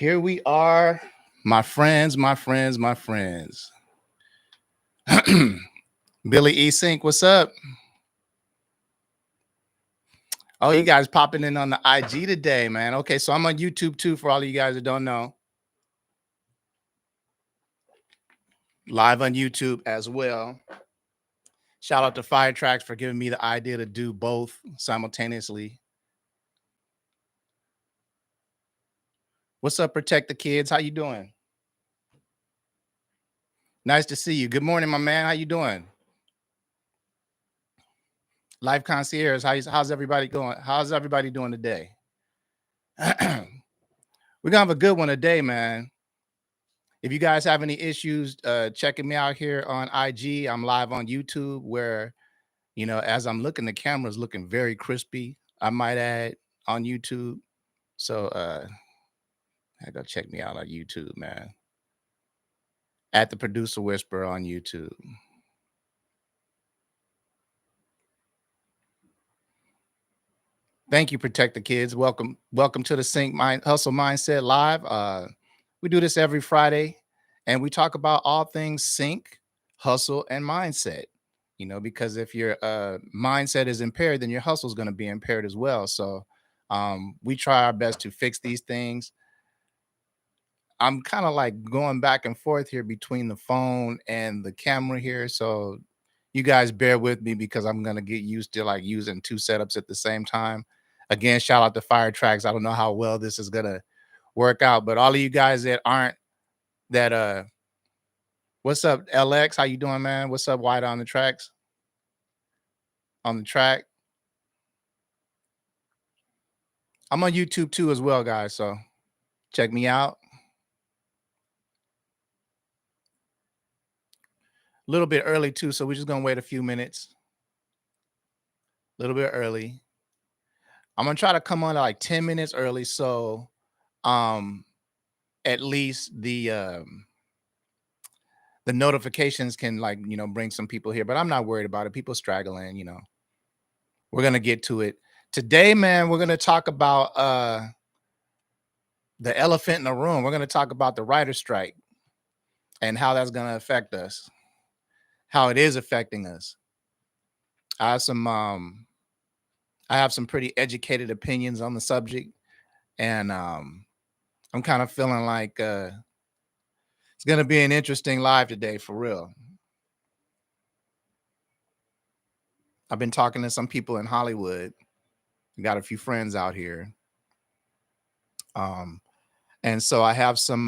Here we are, my friends, my friends, my friends. Billy E. Sync, what's up? Oh, you guys popping in on the IG today, man. Okay, so I'm on YouTube too for all of you guys that don't know. Live on YouTube as well. Shout out to Fire Tracks for giving me the idea to do both simultaneously. What's up, Protect the Kids? How you doing? Nice to see you. Good morning, my man. How you doing? Life Concierge, how's everybody going? How's everybody doing today? We're gonna have a good one today, man. If you guys have any issues checking me out here on IG, I'm live on YouTube where, as I'm looking, the camera's looking very crispy, I might add, on YouTube. So I gotta check me out on YouTube, man. At the Producer Whisperer on YouTube. Thank you, Protect the Kids. Welcome to the Sync Hustle Mindset Live. We do this every Friday, and we talk about all things sync, hustle, and mindset. Because if your mindset is impaired, then your hustle is going to be impaired as well. So we try our best to fix these things. I'm kind of like going back and forth here between the phone and the camera here. So you guys bear with me because I'm going to get used to like using two setups at the same time. Again, shout out to Fire Tracks. I don't know how well this is going to work out, but all of you guys that aren't that what's up, LX? How you doing, man? What's up, White on the tracks? On the track. I'm on YouTube too as well, guys. So check me out. A little bit early too, so we're just gonna wait a few minutes. A little bit early. I'm gonna try to come on like 10 minutes early, so at least the notifications can bring some people here, but I'm not worried about it. People straggling, we're gonna get to it today, man. We're gonna talk about the elephant in the room. We're gonna talk about the writer's strike and how that's gonna affect us, how it is affecting us. I have some pretty educated opinions on the subject, and I'm kind of feeling like it's gonna be an interesting live today for real. I've been talking to some people in Hollywood. Got a few friends out here. And so I have some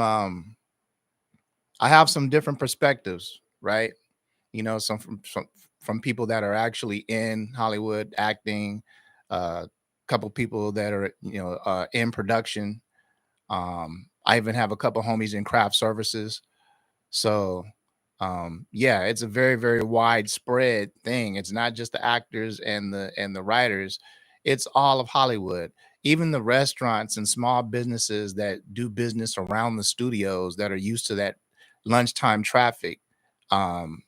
different perspectives, right? Some from people that are actually in Hollywood acting, a couple people that are in production. I even have a couple homies in craft services. So yeah, it's a very, very widespread thing. It's not just the actors and the writers, it's all of Hollywood. Even the restaurants and small businesses that do business around the studios that are used to that lunchtime traffic um,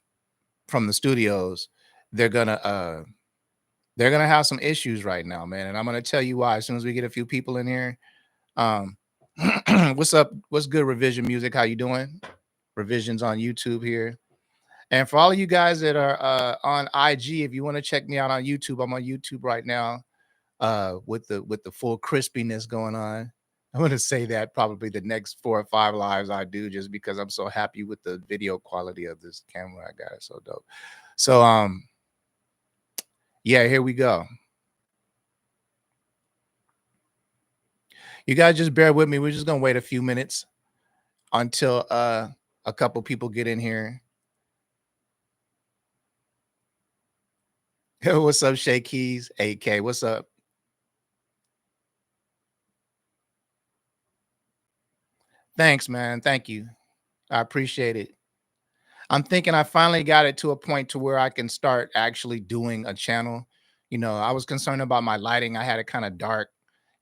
from the studios, they're gonna have some issues right now, man. And I'm gonna tell you why as soon as we get a few people in here. Um, what's up? What's good, Revision Music? How you doing? Revisions on YouTube here. And for all of you guys that are on IG, if you want to check me out on YouTube, I'm on YouTube right now with the full crispiness going on. I'm going to say that probably the next 4 or 5 lives I do, just because I'm so happy with the video quality of this camera I got. It's so dope. So yeah, here we go. You guys just bear with me. We're just gonna wait a few minutes until a couple people get in here. What's up, Shay Keys? AK, what's up? Thanks, man. Thank you. I appreciate it. I'm thinking I finally got it to a point to where I can start actually doing a channel. I was concerned about my lighting. I had it kind of dark,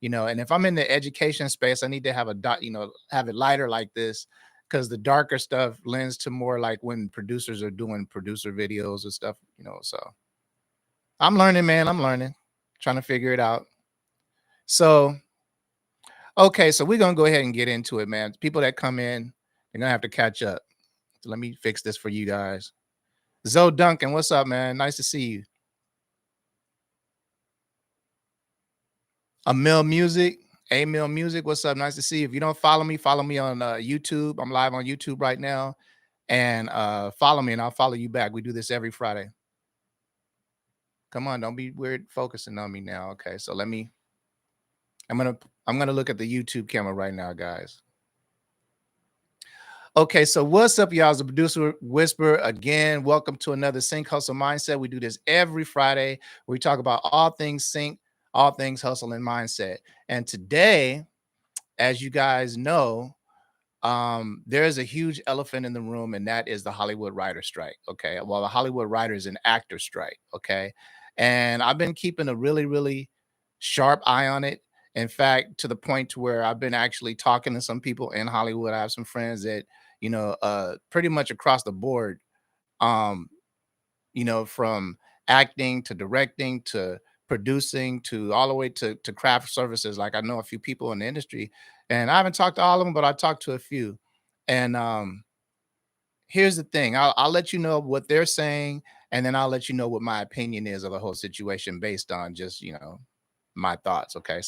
and if I'm in the education space, I need to have a dot, have it lighter like this, because the darker stuff lends to more like when producers are doing producer videos and stuff, so I'm learning, man. I'm learning, trying to figure it out. So Okay, so we're gonna go ahead and get into it, man. People that come in, they're gonna have to catch up. So let me fix this for you guys. Zoe Duncan, what's up, man? Nice to see you. Mill Music, A Mill Music, what's up? Nice to see you. If you don't follow me on YouTube. I'm live on YouTube right now, and follow me, and I'll follow you back. We do this every Friday. Come on, don't be weird focusing on me now. Okay, so let me. I'm gonna I'm gonna look at the YouTube camera right now, guys. Okay, so what's up, y'all? It's the producer Whisper again. Welcome to another Sync Hustle Mindset. We do this every Friday. Where we talk about all things sync, all things hustle and mindset. And today, as you guys know, there is a huge elephant in the room, and that is the Hollywood writer strike. Okay, well, the Hollywood writers and actor strike. Okay, and I've been keeping a really, really sharp eye on it. In fact, to the point to where I've been actually talking to some people in Hollywood. I have some friends that pretty much across the board, um, from acting to directing to producing to all the way to craft services. Like I know a few people in the industry, and I haven't talked to all of them, but I talked to a few. And here's the thing: I'll let you know what they're saying, and then I'll let you know what my opinion is of the whole situation based on just my thoughts. Okay,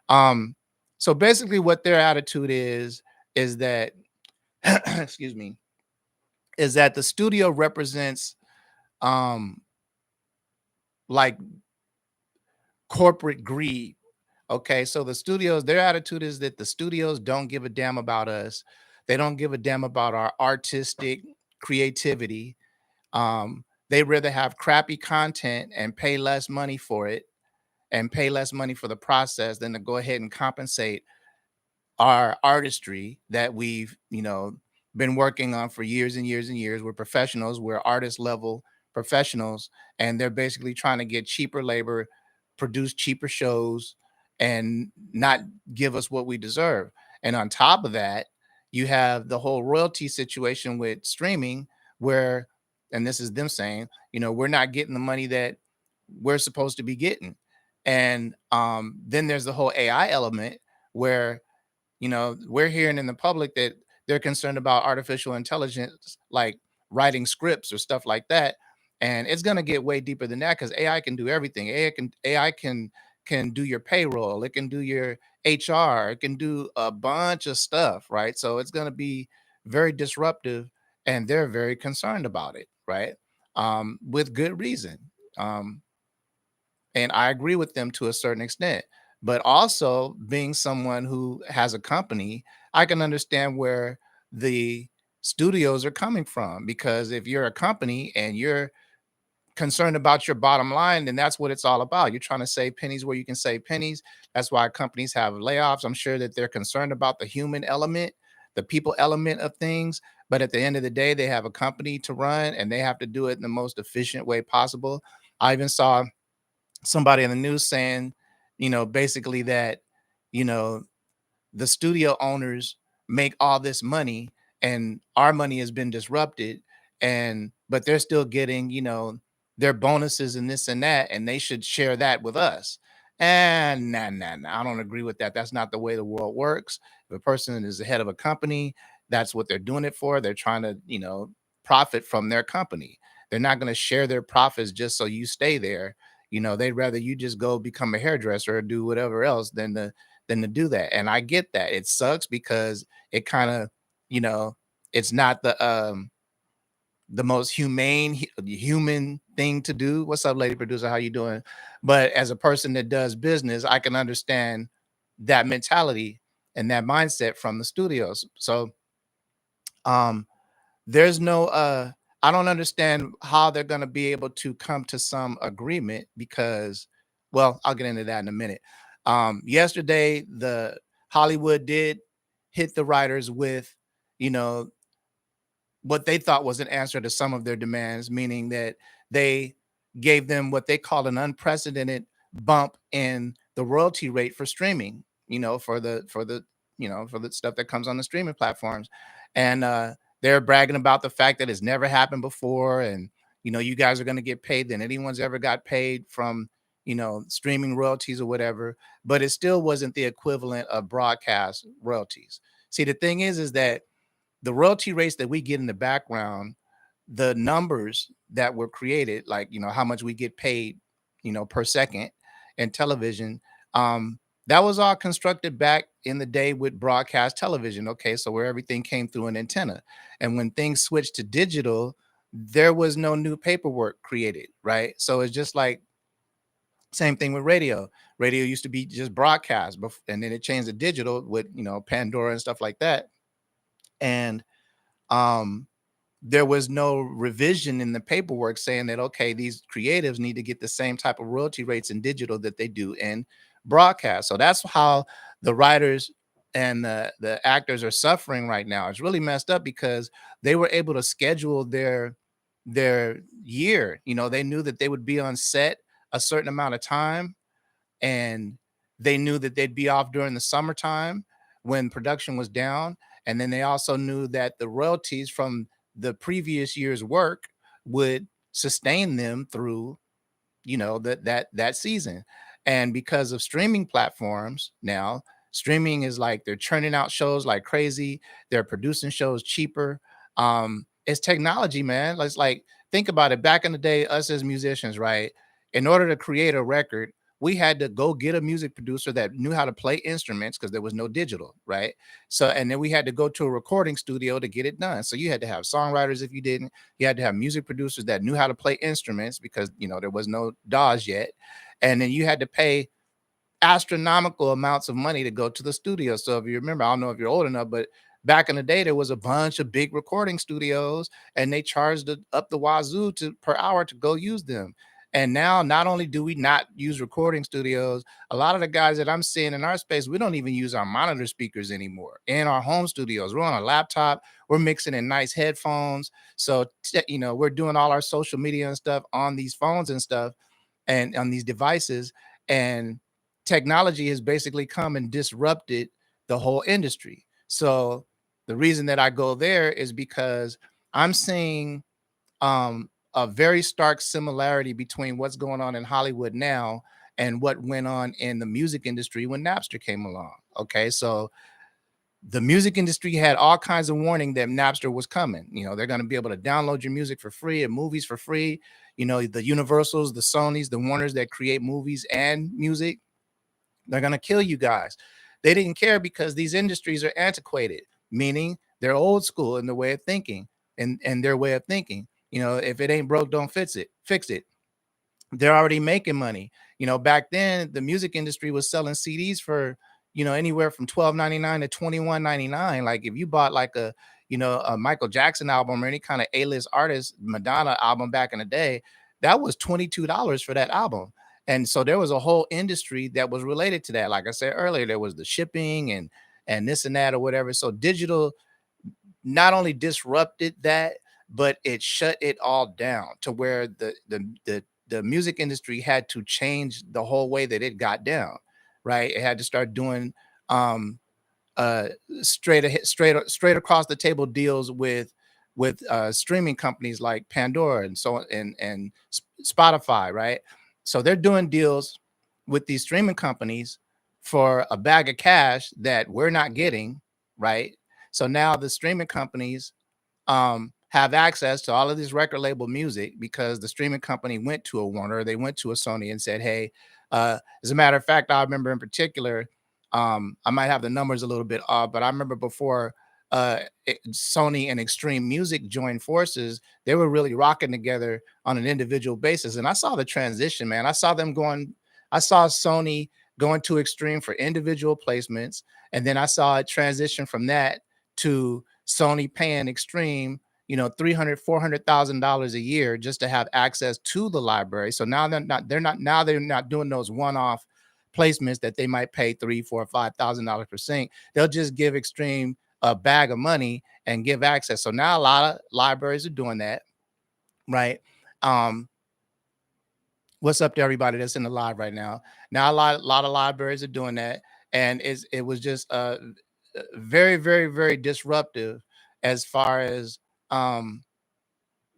um, so basically, what their attitude is that excuse me, is that the studio represents um like corporate greed. Okay, so the studios, their attitude is that the studios don't give a damn about us. They don't give a damn about our artistic creativity. They rather have crappy content and pay less money for it and pay less money for the process than to go ahead and compensate our artistry that we've been working on for years and years and years. We're professionals, we're artist level professionals, and they're basically trying to get cheaper labor, produce cheaper shows, and not give us what we deserve. And on top of that, you have the whole royalty situation with streaming, where, and this is them saying, we're not getting the money that we're supposed to be getting. And then there's the whole AI element where we're hearing in the public that they're concerned about artificial intelligence, like writing scripts or stuff like that. And it's going to get way deeper than that because AI can do everything. AI can do your payroll, it can do your HR, it can do a bunch of stuff, right? So it's going to be very disruptive, and they're very concerned about it, right? With good reason. Um, and I agree with them to a certain extent. But also, being someone who has a company, I can understand where the studios are coming from, because if you're a company and you're concerned about your bottom line, then that's what it's all about. You're trying to save pennies where you can save pennies. That's why companies have layoffs. I'm sure that they're concerned about the human element, the people element of things. But at the end of the day, they have a company to run, and they have to do it in the most efficient way possible. I even saw somebody in the news saying, basically that, you know, the studio owners make all this money and our money has been disrupted, and but they're still getting, their bonuses and this and that, and they should share that with us. And nah, I don't agree with that. That's not the way the world works. If a person is the head of a company, that's what they're doing it for. They're trying to, profit from their company. They're not going to share their profits just so you stay there. They'd rather you just go become a hairdresser or do whatever else than to do that. And I get that. It sucks because it kind of, you know, it's not the most human thing to do. What's up, lady producer? How you doing? But as a person that does business, I can understand that mentality and that mindset from the studios. So um there's no I don't understand how they're going to be able to come to some agreement because, well, I'll get into that in a minute. Yesterday the Hollywood did hit the writers with, you know, what they thought was an answer to some of their demands, meaning that they gave them what they called an unprecedented bump in the royalty rate for streaming, for the stuff that comes on the streaming platforms. And they're bragging about the fact that it's never happened before. And, you guys are going to get paid than anyone's ever got paid from, streaming royalties or whatever, but it still wasn't the equivalent of broadcast royalties. See, the thing is that the royalty rates that we get in the background, the numbers that were created, like how much we get paid, per second in television, um, that was all constructed back in the day with broadcast television. Okay, so where everything came through an antenna, and when things switched to digital, there was no new paperwork created, right? So it's just like same thing with radio. Radio used to be just broadcast, and then it changed to digital with Pandora and stuff like that, and um there was no revision in the paperwork saying that okay, these creatives need to get the same type of royalty rates in digital that they do in broadcast. So that's how the writers and the actors are suffering right now. It's really messed up because they were able to schedule their year. They knew that they would be on set a certain amount of time, and they knew that they'd be off during the summertime when production was down, and then they also knew that the royalties from the previous year's work would sustain them through that season. And because of streaming platforms now, streaming is like they're churning out shows like crazy, they're producing shows cheaper. It's technology, man. It's like, think about it. Back in the day, us as musicians, right, in order to create a record, we had to go get a music producer that knew how to play instruments because there was no digital, right? So, and then we had to go to a recording studio to get it done. So you had to have songwriters. If you didn't, you had to have music producers that knew how to play instruments because there was no DAWs yet, and then you had to pay astronomical amounts of money to go to the studio. So if you remember, I don't know if you're old enough, but back in the day, there was a bunch of big recording studios, and they charged up the wazoo per hour to go use them. And now, not only do we not use recording studios, a lot of the guys that I'm seeing in our space, we don't even use our monitor speakers anymore in our home studios. We're on a laptop, we're mixing in nice headphones. So, we're doing all our social media and stuff on these phones and stuff, and on these devices. And technology has basically come and disrupted the whole industry. So the reason that I go there is because I'm seeing a very stark similarity between what's going on in Hollywood now and what went on in the music industry when Napster came along. Okay, so the music industry had all kinds of warning that Napster was coming. They're going to be able to download your music for free and movies for free. The Universals, the Sonys, the Warners that create movies and music, they're going to kill you guys. They didn't care because these industries are antiquated, meaning they're old school in the way of thinking and their way of thinking. If it ain't broke, don't fix it. They're already making money. Back then the music industry was selling CDs for, anywhere from 12.99 to 21.99. Like if you bought like a Michael Jackson album or any kind of A-list artist, Madonna album back in the day, that was $22 for that album. And so there was a whole industry that was related to that. Like I said earlier, there was the shipping and this and that or whatever. So digital not only disrupted that, but it shut it all down to where the music industry had to change the whole way that it got down. Right, it had to start doing um uh straight across the table deals with streaming companies like Pandora and so and Spotify, right? So they're doing deals with these streaming companies for a bag of cash that we're not getting, right? So now the streaming companies have access to all of this record label music because the streaming company went to a Warner, they went to a Sony and said, "Hey," as a matter of fact, I remember in particular, I might have the numbers a little bit off, but I remember before Sony and Extreme Music joined forces, they were really rocking together on an individual basis, and I saw the transition, man. I saw Sony going to Extreme for individual placements, and then I saw it transition from that to Sony paying Extreme, 300, $400,000 a year just to have access to the library. So now they're not doing those one-off placements that they might pay three, four, $5,000 per sync. They'll just give Extreme a bag of money and give access. So now a lot of libraries are doing that, right? Um, what's up to everybody that's in the live right now? Now a lot of libraries are doing that, and it was just very, very, very disruptive as far as um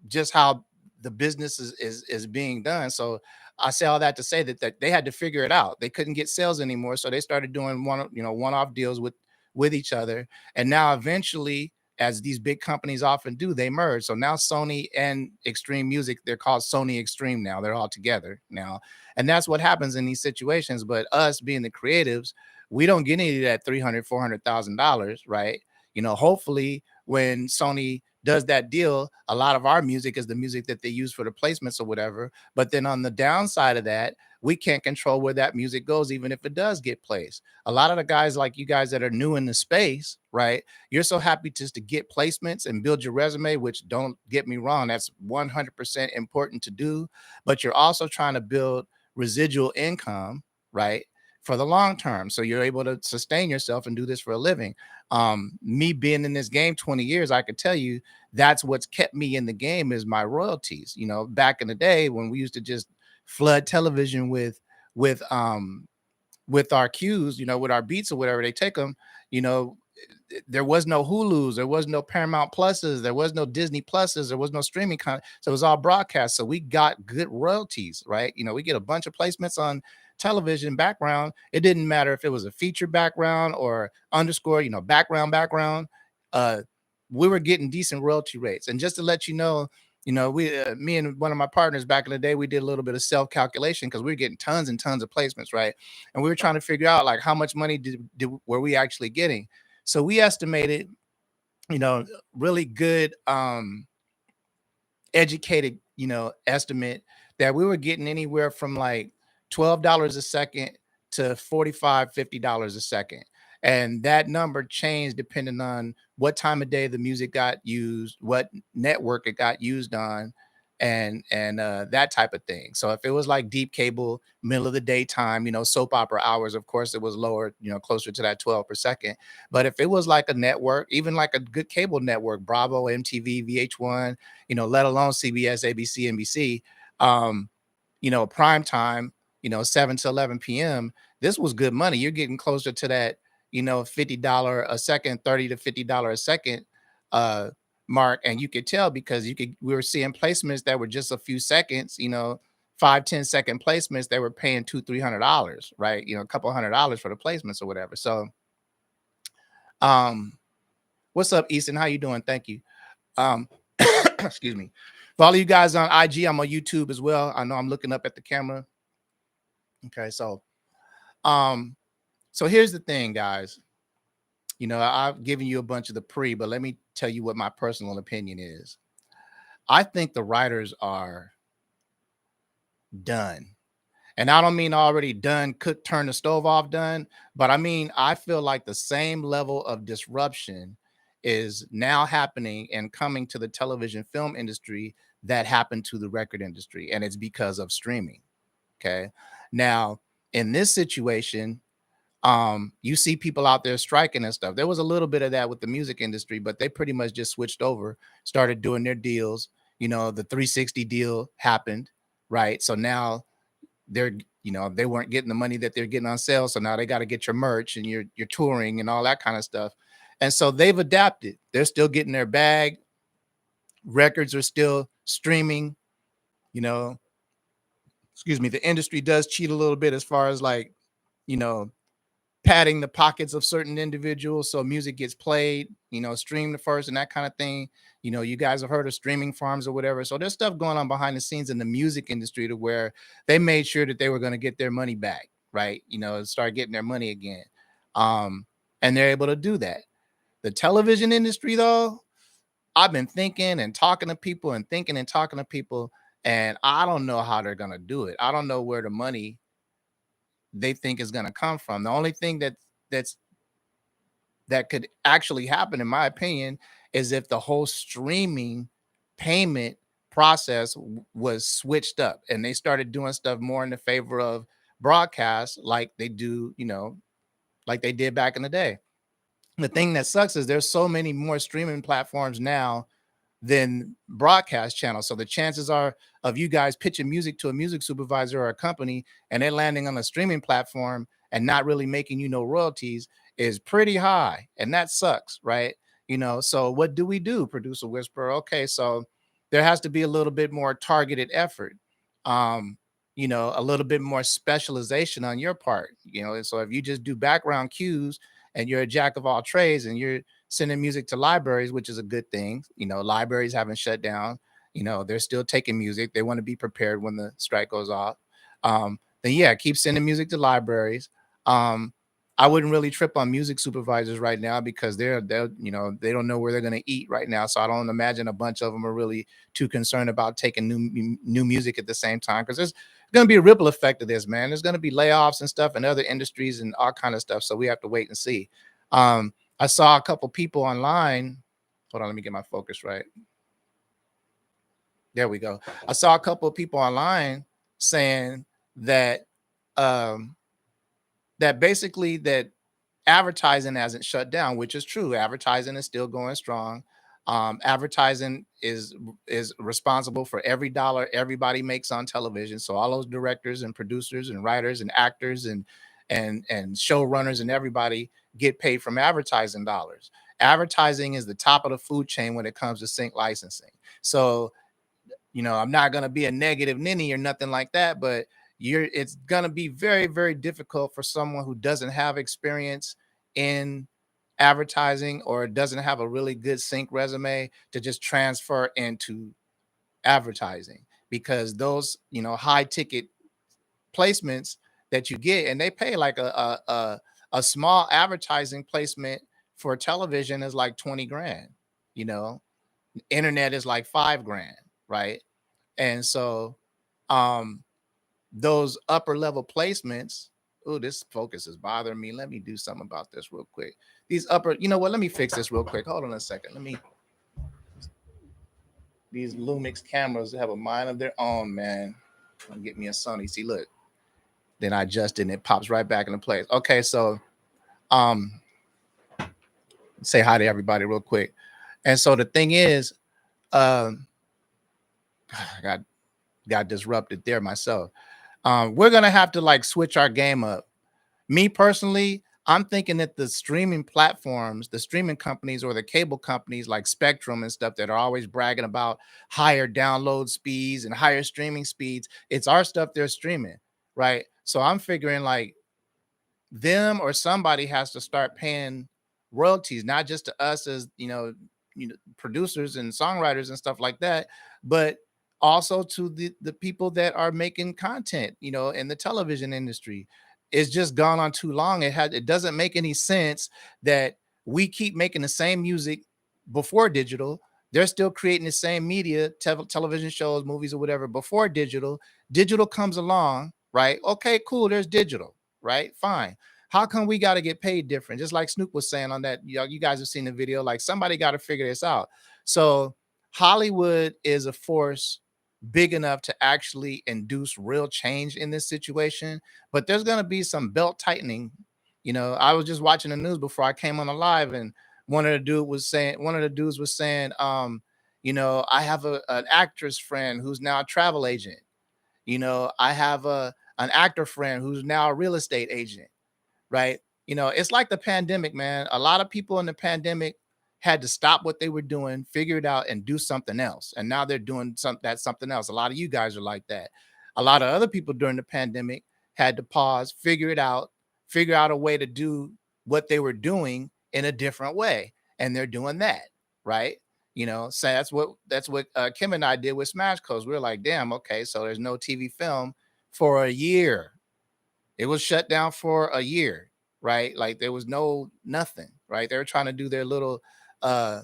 just how the business is being done. So I say all that to say that they had to figure it out. They couldn't get sales anymore, so they started doing one-off deals with each other. And now eventually, as these big companies often do, they merge. So now Sony and Extreme Music, they're called Sony Extreme now. They're all together now. And that's what happens in these situations. But us being the creatives, we don't get any of that 300, $400,000, right? Hopefully when Sony does that deal, a lot of our music is the music that they use for the placements or whatever. But then on the downside of that, we can't control where that music goes, even if it does get placed. A lot of the guys like you guys that are new in the space, right? You're so happy just to get placements and build your resume, which, don't get me wrong, that's 100% important to do. But you're also trying to build residual income, right? For the long term. So you're able to sustain yourself and do this for a living. Me being in this game 20 years, I could tell you that's what's kept me in the game is my royalties. Back in the day when we used to just flood television with um with our cues, with our beats or whatever they take them, you know, there was no Hulu's, there was no Paramount Pluses, there was no Disney Pluses, there was no streaming content. So it was all broadcast. So we got good royalties, right? We get a bunch of placements on television background. It didn't matter if it was a feature background or underscore, background. Uh, we were getting decent royalty rates. And just to let you know, we, me and one of my partners back in the day, we did a little bit of self calculation because we were getting tons and tons of placements, right? And we were trying to figure out like how much money were we actually getting. So we estimated, really good educated, estimate that we were getting anywhere from like $12 a second to 45, $50 a second. And that number changed depending on what time of day the music got used, what network it got used on, and that type of thing. So if it was like deep cable, middle of the daytime, soap opera hours, of course it was lower, closer to that 12 per second. But if it was like a network, even like a good cable network, Bravo, MTV, VH1, let alone CBS, ABC, NBC, prime time, 7 to 11 p.m., this was good money. You're getting closer to that, $50 a second, 30 to $50 a second uh mark. And you could tell because we were seeing placements that were just a few seconds, 5, 10 second placements. They were paying $200, $300, right? A couple $100 for the placements or whatever. So um what's up, Easton? How you doing? Thank you. um excuse me. For all of you guys on IG, I'm on YouTube as well. I know I'm looking up at the camera. Okay, um so here's the thing, guys. I've given you a bunch of the but let me tell you what my personal opinion is. I think the writers are done. And I don't mean already done, cook, turn the stove off done, but I mean, I feel like the same level of disruption is now happening and coming to the television film industry that happened to the record industry. And it's because of streaming. Okay. Now, in this situation, you see people out there striking and stuff. There was a little bit of that with the music industry, but they pretty much just switched over, started doing their deals. The 360 deal happened, right? So now they're, they weren't getting the money that they're getting on sale. So now they got to get your merch and your touring and all that kind of stuff. And so they've adapted. They're still getting their bag. Records are still streaming, you know. Excuse me. The industry does cheat a little bit as far as like, you know, padding the pockets of certain individuals so music gets played, streamed first and that kind of thing. You guys have heard of streaming farms or whatever. So there's stuff going on behind the scenes in the music industry to where they made sure that they were going to get their money back, right? Start getting their money again. And they're able to do that. The television industry, though, I've been thinking and talking to people and thinking and talking to people, and I don't know how they're going to do it. I don't know where the money they think is going to come from. The only thing that could actually happen, in my opinion, is if the whole streaming payment process was switched up and they started doing stuff more in the favor of broadcast, like they do, like they did back in the day. The thing that sucks is there's so many more streaming platforms now than broadcast channels. So the chances are of you guys pitching music to a music supervisor or a company and they're landing on a streaming platform and not really making royalties is pretty high. And that sucks, right? So what do we do, producer whisperer? Okay, so there has to be a little bit more targeted effort. Um, a little bit more specialization on your part. And so if you just do background cues and you're a jack of all trades and you're sending music to libraries, which is a good thing. Libraries haven't shut down. They're still taking music. They want to be prepared when the strike goes off. Then yeah, keep sending music to libraries. Um, I wouldn't really trip on music supervisors right now because they don't know where they're going to eat right now. So I don't imagine a bunch of them are really too concerned about taking new music at the same time, because there's going to be a ripple effect of this, man. There's going to be layoffs and stuff in other industries and all kind of stuff. So we have to wait and see. I saw a couple people online. Hold on, let me get my focus right. There we go. I saw a couple of people online saying that um, that basically that advertising hasn't shut down, which is true. Advertising is still going strong. Advertising is responsible for every dollar everybody makes on television. So all those directors and producers and writers and actors and showrunners and everybody get paid from advertising dollars. Advertising is the top of the food chain when it comes to sync licensing. So I'm not going to be a negative ninny or nothing like that, but it's going to be very, very difficult for someone who doesn't have experience in advertising or doesn't have a really good sync resume to just transfer into advertising, because those, high ticket placements that you get, and they pay like a small advertising placement for television is like 20 grand, you know, internet is like 5 grand, right? And so um those upper level placements. Oh, this focus is bothering me. Let me do something about this real quick. These upper, you know what? Let me fix this real quick. Hold on a second. These Lumix cameras have a mind of their own, man. I'll get me a Sony. See, look. Then I adjust it and it pops right back into place. Okay, so um say hi to everybody real quick. And so the thing is, um I got disrupted there myself. We're gonna have to like switch our game up. Me personally, I'm thinking that the streaming platforms, the streaming companies or the cable companies like Spectrum and stuff that are always bragging about higher download speeds and higher streaming speeds, it's our stuff they're streaming, right? So I'm figuring like them or somebody has to start paying royalties, not just to us as producers and songwriters and stuff like that, but also to the people that are making content, in the television industry. It's just gone on too long. It doesn't make any sense that we keep making the same music before digital. They're still creating the same media, television shows, movies, or whatever before digital. Digital comes along, right? Okay, cool. There's digital, right? Fine. How come we got to get paid different? Just like Snoop was saying on that, you guys have seen the video. Like somebody got to figure this out. So Hollywood is a force big enough to actually induce real change in this situation, but there's going to be some belt tightening. I was just watching the news before I came on the live, and one of the dudes was saying, I have an actress friend who's now a travel agent. I have an actor friend who's now a real estate agent, right? It's like the pandemic, man. A lot of people in the pandemic had to stop what they were doing, figure it out, and do something else. And now they're doing something else. A lot of you guys are like that. A lot of other people during the pandemic had to pause, figure out a way to do what they were doing in a different way. And they're doing that, right? So that's what Kim and I did with Smash Codes. We were like, damn, okay, so there's no TV film for a year. It was shut down for a year, right? Like there was nothing, right? They were trying to do their little uh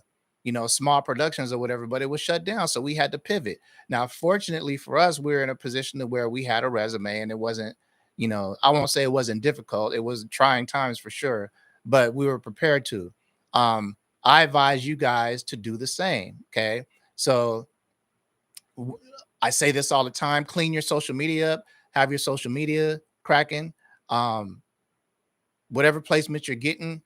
small productions or whatever, but it was shut down. So we had to pivot. Now, fortunately for us, we are in a position to where we had a resume and it wasn't, I won't say it wasn't difficult. It was trying times for sure, but we were prepared to. I advise you guys to do the same. Okay. So I say this all the time: clean your social media up, have your social media cracking. Um, whatever placements you're getting,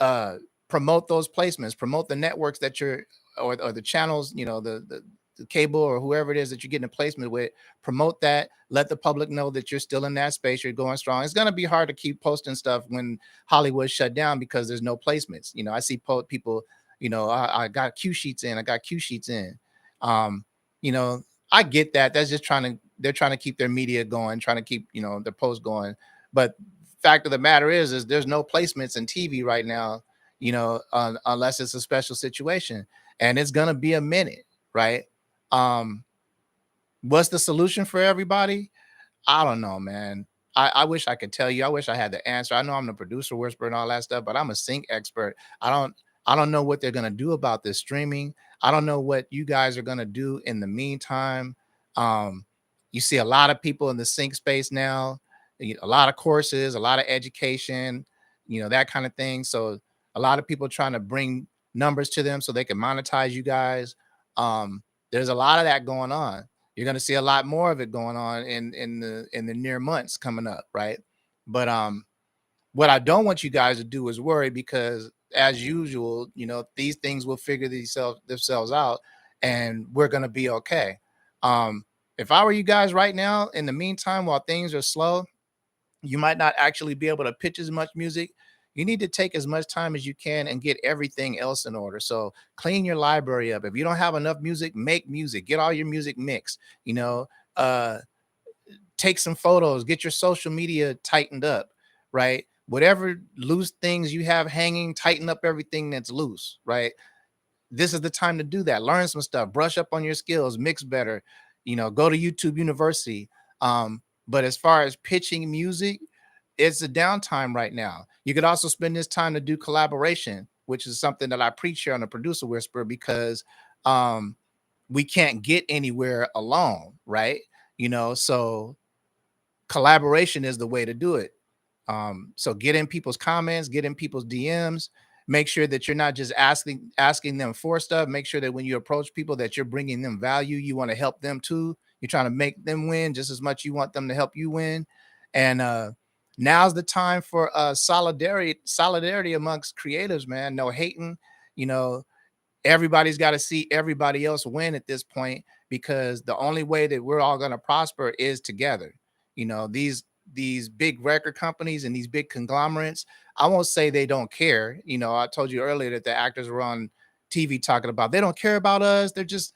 uh, promote those placements, promote the networks that you're or the channels, the cable or whoever it is that you're getting a placement with. Promote that. Let the public know that you're still in that space. You're going strong. It's going to be hard to keep posting stuff when Hollywood shut down because there's no placements. I see people. I got Q sheets in. I got Q sheets in. Um, you know, I get that. That's just trying to they're trying to keep their media going, trying to keep, their posts going. But fact of the matter is there's no placements in TV right now, unless it's a special situation, and it's gonna be a minute, right? Um, what's the solution for everybody? I don't know, man. I wish I could tell you. I wish I had the answer. I know I'm the producer whisperer and all that stuff, but I'm a sync expert. I don't know what they're gonna do about this streaming. I don't know what you guys are gonna do in the meantime. Um, you see a lot of people in the sync space now, a lot of courses, a lot of education, that kind of thing. So a lot of people trying to bring numbers to them so they can monetize you guys. There's a lot of that going on. You're going to see a lot more of it going on in the near months coming up, right? But what I don't want you guys to do is worry, because as usual, these things will figure themselves out, and we're going to be okay. um if I were you guys right now, in the meantime, while things are slow, you might not actually be able to pitch as much music. You need to take as much time as you can and get everything else in order. So clean your library up. If you don't have enough music, make music. Get all your music mixed. Uh, take some photos. Get your social media tightened up, right? Whatever loose things you have hanging, tighten up everything that's loose, right? This is the time to do that. Learn some stuff, brush up on your skills, mix better, go to YouTube University. But as far as pitching music, it's a downtime right now. You could also spend this time to do collaboration, which is something that I preach here on the Producer Whisper, because um, we can't get anywhere alone, right? So collaboration is the way to do it. So get in people's comments, get in people's DMs. Make sure that you're not just asking them for stuff. Make sure that when you approach people, that you're bringing them value. You want to help them too. You're trying to make them win just as much you want them to help you win. And now's the time for solidarity amongst creatives, man. No hating. You know, everybody's got to see everybody else win at this point, because the only way that we're all going to prosper is together. These big record companies and these big conglomerates, I won't say they don't care. I told you earlier that the actors were on TV talking about they don't care about us. They're just,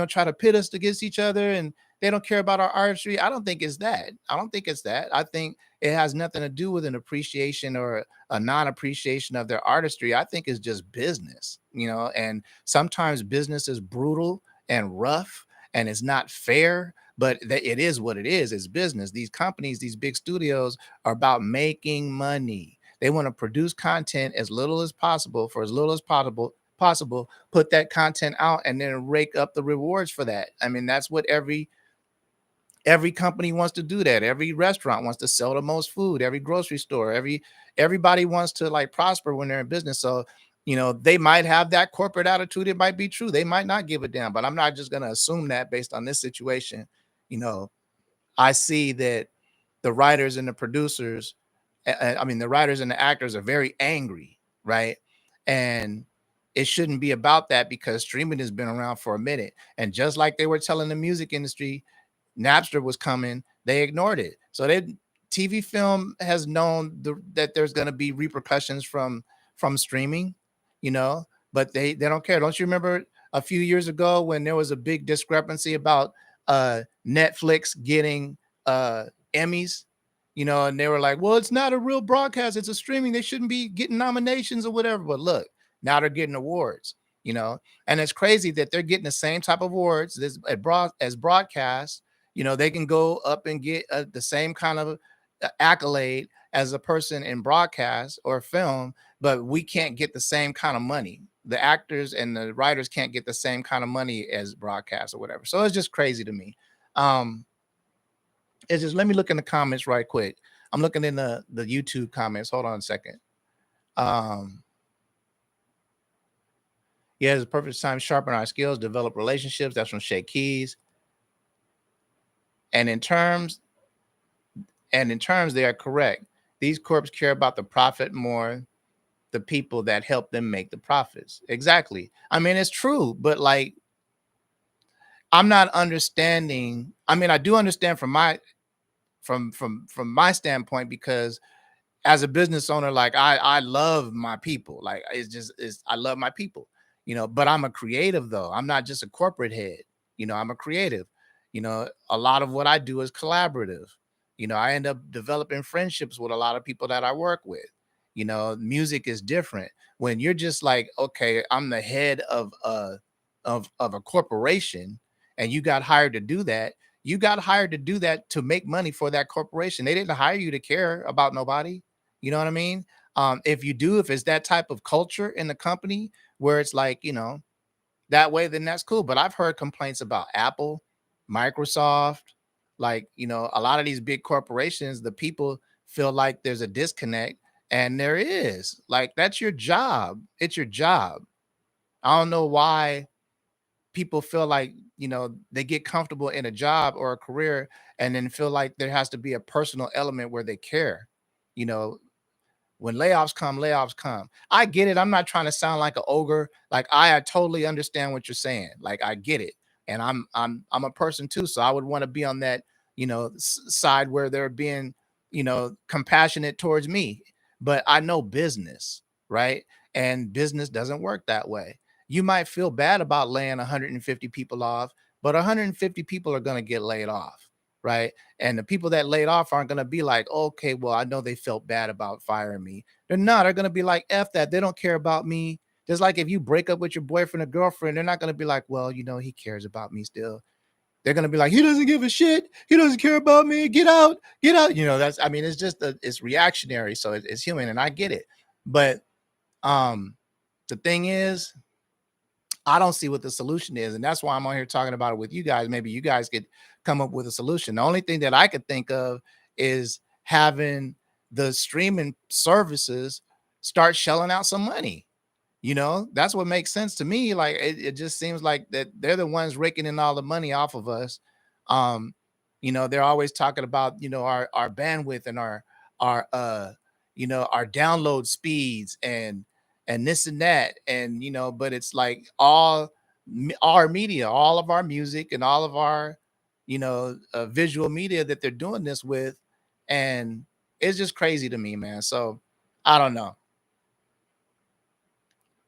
try to pit us against each other, and they don't care about our artistry. I don't think it's that. I think it has nothing to do with an appreciation or a non-appreciation of their artistry. I think it's just business, and sometimes business is brutal and rough, and it's not fair, but it is what it is. It's business. These companies, these big studios, are about making money. They want to produce content as little as possible for as little as possible, put that content out, and then rake up the rewards for that. I mean, that's what every company wants to do. That every restaurant wants to sell the most food, every grocery store, everybody wants to like prosper when they're in business. So they might have that corporate attitude. It might be true, they might not give a damn, but I'm not just going to assume that based on this situation. you know I see that the writers and the producers, I mean, the writers and the actors are very angry, right? And it shouldn't be about that, because streaming has been around for a minute. And just like they were telling the music industry Napster was coming, they ignored it. So TV film has known that there's going to be repercussions from streaming, you know, but they don't care. Don't you remember a few years ago when there was a big discrepancy about Netflix getting Emmys, and they were like, well, it's not a real broadcast, it's a streaming, they shouldn't be getting nominations or whatever. But look, now they're getting awards, and it's crazy that they're getting the same type of awards as broadcast. They can go up and get the same kind of accolade as a person in broadcast or film, but we can't get the same kind of money. The actors and the writers can't get the same kind of money as broadcast or whatever. So it's just crazy to me. um it's just, let me look in the comments right quick. I'm looking in the YouTube comments. Hold on a second. um yeah, it's a perfect time to sharpen our skills, develop relationships. That's from Shay Keys. And in terms they are correct. These corps care about the profit more the people that help them make the profits. Exactly. I mean, it's true, but like, I'm not understanding. I mean, I do understand from my standpoint, because as a business owner, like, I love my people. Like, I love my people, but I'm a creative though. I'm not just a corporate head. I'm a creative. A lot of what I do is collaborative. I end up developing friendships with a lot of people that I work with. Music is different. When you're just like, okay, I'm the head of a corporation, and you got hired to do that. You got hired to do that to make money for that corporation. They didn't hire you to care about nobody. You know what I mean? If you do, if it's that type of culture in the company where it's like, that way, then that's cool. But I've heard complaints about Apple, Microsoft, like, a lot of these big corporations, the people feel like there's a disconnect, and there is. Like, that's your job. It's your job. I don't know why people feel like, they get comfortable in a job or a career and then feel like there has to be a personal element where they care. You know, when layoffs come, layoffs come. I get it. I'm not trying to sound like an ogre. Like, I totally understand what you're saying. Like, I get it. And I'm a person too, so I would want to be on that, side where they're being, compassionate towards me. But I know business, right? And business doesn't work that way. You might feel bad about laying 150 people off, but 150 people are going to get laid off, right? And the people that laid off aren't going to be like, okay, well, I know they felt bad about firing me. They're not. They're going to be like, F that. They don't care about me. Just like if you break up with your boyfriend or girlfriend, they're not going to be like, well, he cares about me still. They're going to be like, he doesn't give a shit. He doesn't care about me. Get out. Get out. I mean, it's just, it's reactionary. So it's human, and I get it. But um, the thing is, I don't see what the solution is. And that's why I'm on here talking about it with you guys. Maybe you guys could come up with a solution. The only thing that I could think of is having the streaming services start shelling out some money. That's what makes sense to me. Like, it just seems like that they're the ones raking in all the money off of us. um they're always talking about, our bandwidth and our download speeds and this and that, and but it's like our media, all of our music and all of our visual media that they're doing this with. And it's just crazy to me, man. So I don't know.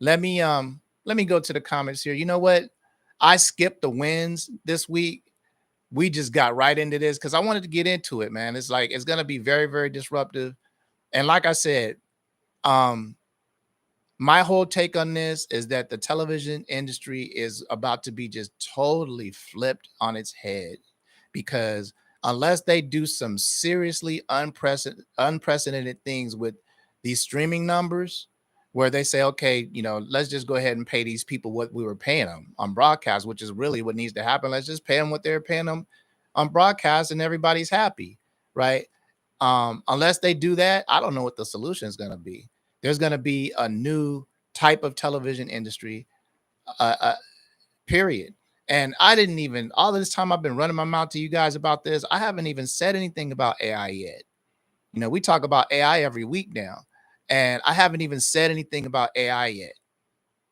Let me go to the comments here. You know what? I skipped the wins this week. We just got right into this because I wanted to get into it, man. It's like it's gonna be very, very disruptive. And like I said, um, my whole take on this is that the television industry is about to be just totally flipped on its head, because unless they do some seriously unprecedented things with these streaming numbers, where they say, okay, let's just go ahead and pay these people what we were paying them on broadcast, which is really what needs to happen. Let's just pay them what they're paying them on broadcast, and everybody's happy, right? Unless they do that, I don't know what the solution is going to be. There's going to be a new type of television industry, uh, period. And I didn't even, all of this time I've been running my mouth to you guys about this, I haven't even said anything about AI yet. We talk about AI every week now, and I haven't even said anything about AI yet.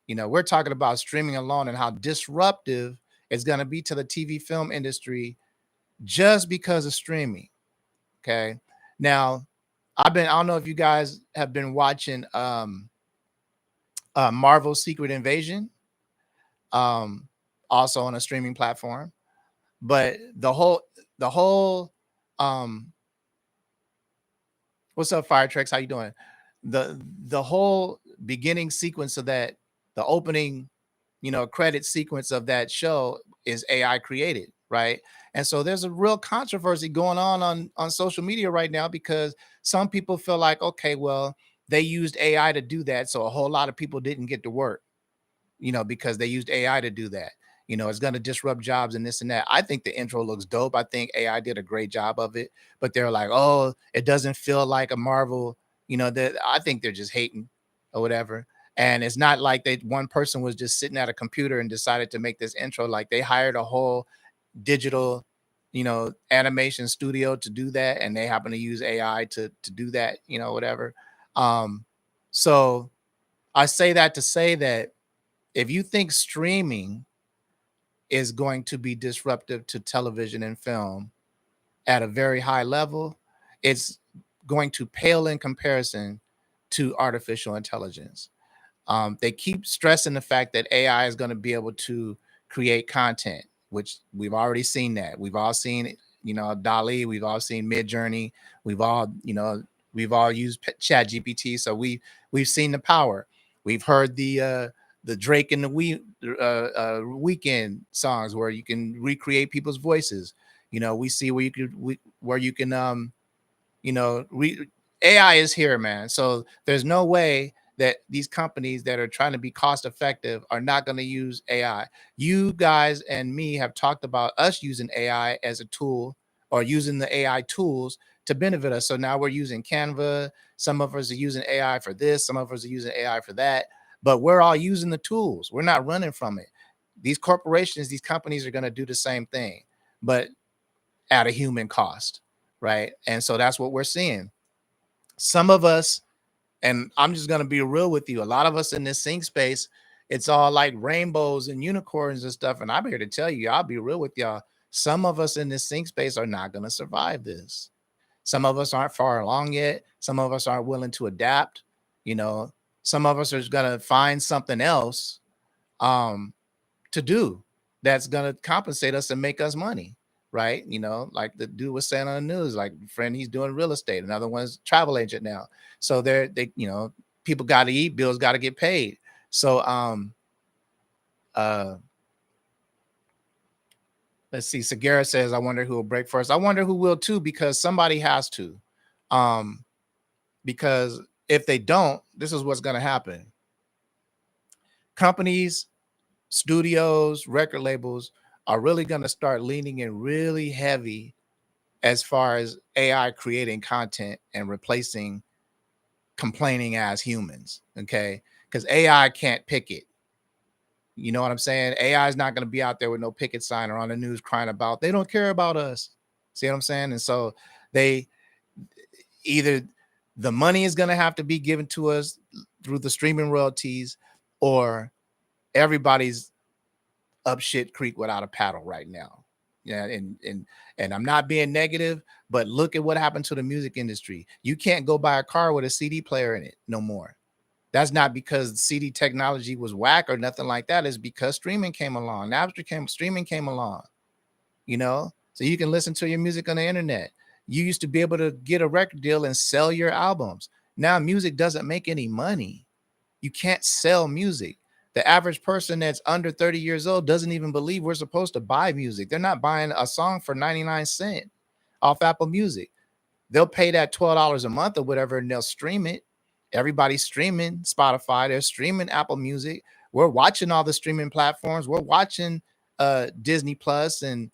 We're talking about streaming alone and how disruptive it's going to be to the TV film industry just because of streaming. Okay. Now, I don't know if you guys have been watching Marvel Secret Invasion, um, also on a streaming platform. But the whole um what's up, Firetrex? How you doing? The whole beginning sequence of that, the opening, credit sequence of that show is AI created, right? And so there's a real controversy going on social media right now, because some people feel like, okay, well, they used AI to do that, so a whole lot of people didn't get to work, because they used AI to do that. It's going to disrupt jobs and this and that. I think the intro looks dope. I think AI did a great job of it, but they're like, oh, it doesn't feel like a Marvel, that I think they're just hating or whatever. And it's not like one person was just sitting at a computer and decided to make this intro. Like, they hired a whole digital, animation studio to do that, and they happen to use AI to do that, whatever. Um, so I say that to say that if you think streaming is going to be disruptive to television and film at a very high level, it's going to pale in comparison to artificial intelligence. They keep stressing the fact that AI is going to be able to create content, which we've already seen that. We've all seen it, Dali, we've all seen Mid Journey, we've all, we've all used Chat GPT. So we've seen the power. We've heard the Drake and the Weekend songs where you can recreate people's voices. We see where where you can you know re, AI is here, man. So there's no way that these companies that are trying to be cost effective are not going to use AI. You guys and me have talked about us using AI as a tool, or using the AI tools to benefit us. So now we're using Canva. Some of us are using AI for this, some of us are using AI for that, but we're all using the tools. We're not running from it. These corporations, these companies are going to do the same thing, but at a human cost, right? And so that's what we're seeing. Some of us, and I'm just going to be real with you, a lot of us in this sync space, it's all like rainbows and unicorns and stuff. And I'm here to tell you, I'll be real with y'all. Some of us in this sync space are not going to survive this. Some of us aren't far along yet. Some of us aren't willing to adapt. You know, some of us are going to find something else um, to do that's going to compensate us and make us money, right? Like the dude was saying on the news, like friend, he's doing real estate, another one's travel agent now. So people got to eat, bills got to get paid. So uh let's see, Segura says, I wonder who will break first. I wonder who will too, because somebody has to. um because if they don't, this is what's going to happen. Companies, studios, record labels are really going to start leaning in really heavy as far as AI creating content and replacing complaining as humans. Okay. Because AI can't pick it. You know what I'm saying? AI is not going to be out there with no picket sign or on the news crying about they don't care about us. See what I'm saying? And so they either the money is going to have to be given to us through the streaming royalties, or everybody's up shit creek without a paddle right now. Yeah, and I'm not being negative, but look at what happened to the music industry. You can't go buy a car with a CD player in it no more. That's not because CD technology was whack or nothing like that. It's because streaming came along. Streaming came along, so you can listen to your music on the internet. You used to be able to get a record deal and sell your albums. Now music doesn't make any money. You can't sell music. The average person that's under 30 years old doesn't even believe we're supposed to buy music. They're not buying a song for 99 cents off Apple Music. They'll pay that $12 a month or whatever, and they'll stream it. Everybody's streaming Spotify, they're streaming Apple Music. We're watching all the streaming platforms. We're watching Disney Plus and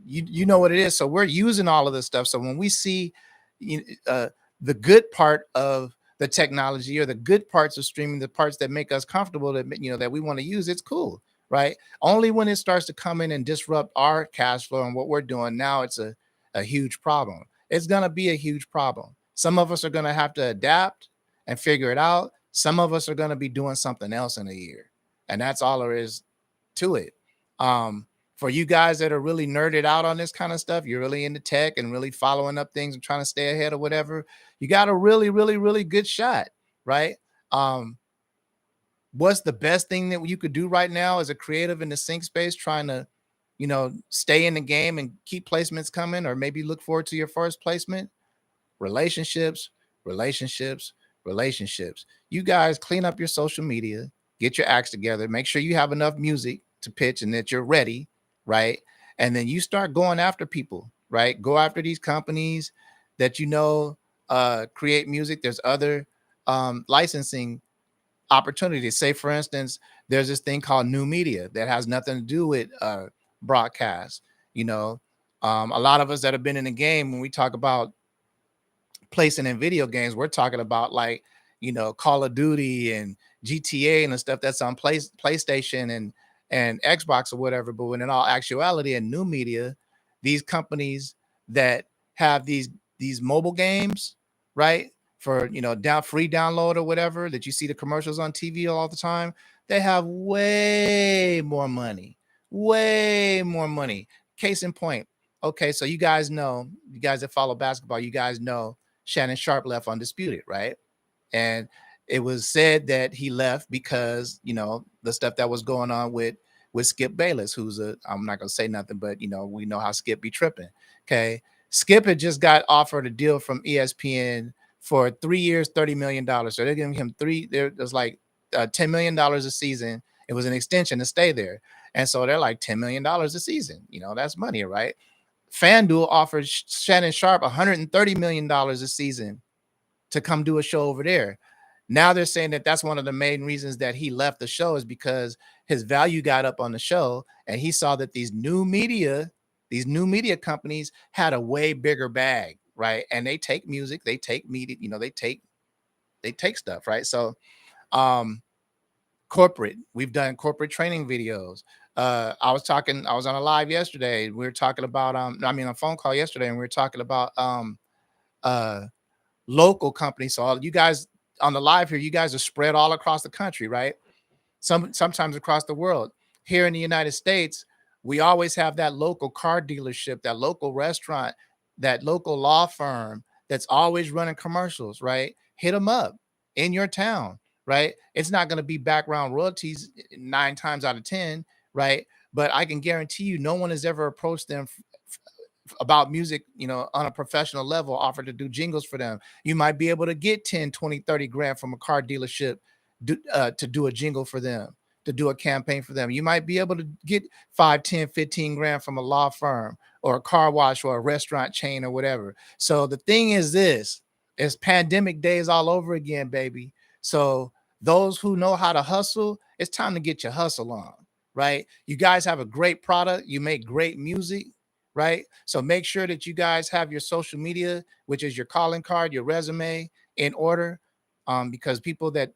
you know what it is. So we're using all of this stuff. So when we see the good part of the technology, or the good parts of streaming, the parts that make us comfortable, that we want to use, it's cool, right? Only when it starts to come in and disrupt our cash flow and what we're doing now, it's a huge problem. It's going to be a huge problem. Some of us are going to have to adapt and figure it out. Some of us are going to be doing something else in a year, and that's all there is to it. For you guys that are really nerded out on this kind of stuff, you're really into tech and really following up things and trying to stay ahead or whatever, you got a really, really, really good shot, right? Um, what's the best thing that you could do right now as a creative in the sync space, trying to, stay in the game and keep placements coming, or maybe look forward to your first placement? Relationships, relationships, relationships. You guys clean up your social media, get your acts together, make sure you have enough music to pitch and that you're ready, right? And then you start going after people, right? Go after these companies that create music. There's other licensing opportunities. Say, for instance, there's this thing called new media that has nothing to do with broadcast. You know, a lot of us that have been in the game, when we talk about placing in video games, we're talking about like, Call of Duty and GTA and the stuff that's on PlayStation and Xbox or whatever. But when in all actuality, in new media, these companies that have these mobile games, right? For free download or whatever, that you see the commercials on TV all the time, they have way more money, way more money. Case in point. Okay, so you guys that follow basketball, you guys know Shannon Sharp left Undisputed, right? And it was said that he left because, the stuff that was going on with with Skip Bayless, who's a, I'm not gonna say nothing, but we know how Skip be tripping. Okay. Skip had just got offered a deal from ESPN for 3 years, $30 million. So they're giving him there's like $10 million a season. It was an extension to stay there. And so they're like $10 million a season. That's money, right? FanDuel offers Shannon Sharp $130 million a season to come do a show over there. Now they're saying that that's one of the main reasons that he left the show is because his value got up on the show, and he saw that these new media companies had a way bigger bag, right? And they take music, they take media, they take stuff, right? So um we've done corporate training videos. I was on a live yesterday. We were talking about a phone call yesterday, and we were talking about uh local companies. So all you guys on the live here, you guys are spread all across the country, right? Sometimes across the world. Here in the United States, we always have that local car dealership, that local restaurant, that local law firm that's always running commercials, right? Hit them up in your town, right? It's not going to be background royalties 9 times out of 10, right? But I can guarantee you, no one has ever approached them about music, on a professional level, offered to do jingles for them. You might be able to get 10, 20, 30 grand from a car dealership to do a jingle for them, to do a campaign for them. You might be able to get 5, 10, 15 grand from a law firm or a car wash or a restaurant chain or whatever. So the thing is this, it's pandemic days all over again, baby. So those who know how to hustle, it's time to get your hustle on, right? You guys have a great product. You make great music, right? So make sure that you guys have your social media, which is your calling card, your resume, in order, because people that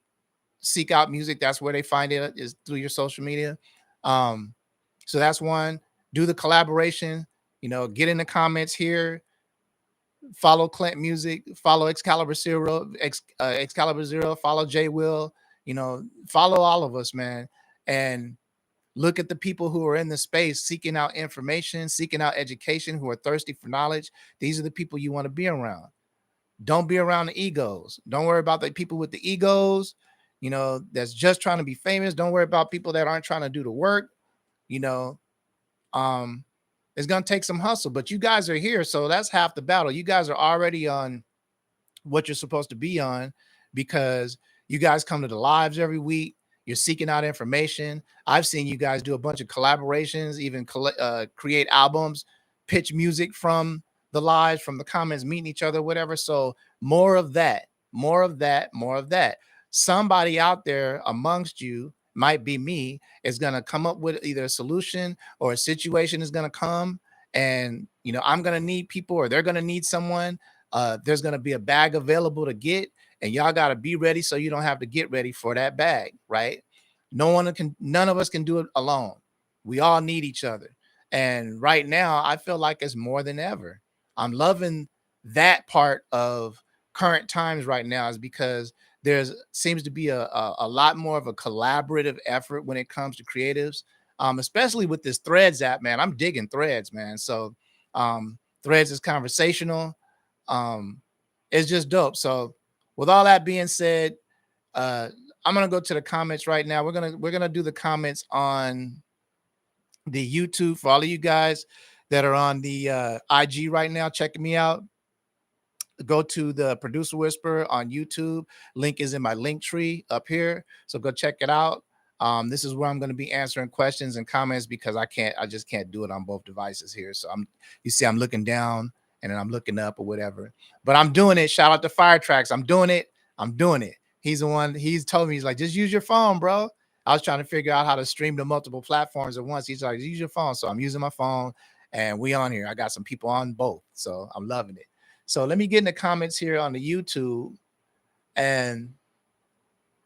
seek out music, that's where they find it, is through your social media. Um, so that's one. Do the collaboration. Get in the comments here. Follow Clint Music. Follow Excalibur Zero. Excalibur Zero. Follow J Will. Follow all of us, man. And look at the people who are in the space seeking out information, seeking out education, who are thirsty for knowledge. These are the people you want to be around. Don't be around the egos. Don't worry about the people with the egos, that's just trying to be famous. Don't worry about people that aren't trying to do the work. You know, um, it's gonna take some hustle, but you guys are here, so that's half the battle. You guys are already on what you're supposed to be on, because you guys come to the lives every week. You're seeking out information. I've seen you guys do a bunch of collaborations, even create albums, pitch music from the lives, from the comments, meeting each other, whatever. So more of that, more of that, more of that. Somebody out there amongst you, might be me, is going to come up with either a solution, or a situation is going to come, and I'm going to need people, or they're going to need someone. There's going to be a bag available to get, and y'all got to be ready, so you don't have to get ready for that bag, right? None of us can do it alone. We all need each other. And right now, I feel like it's more than ever. I'm loving that part of current times right now, is because there's seems to be a lot more of a collaborative effort when it comes to creatives, especially with this Threads app, man. I'm digging Threads, man. So Threads is conversational. um it's just dope. So with all that being said, uh I'm gonna go to the comments right now. We're gonna do the comments on the YouTube. For all of you guys that are on the IG right now checking me out, go to the Producer Whisper on YouTube. Link is in my link tree up here, so go check it out. This is where I'm going to be answering questions and comments, because I just can't do it on both devices here. So you see, I'm looking down and then I'm looking up or whatever, but I'm doing it. Shout out to Fire Tracks. I'm doing it. I'm doing it. He's the one. He's told me, he's like, just use your phone, bro. I was trying to figure out how to stream to multiple platforms at once. He's like, use your phone. So I'm using my phone, and we on here. I got some people on both, so I'm loving it. So let me get in the comments here on the YouTube. And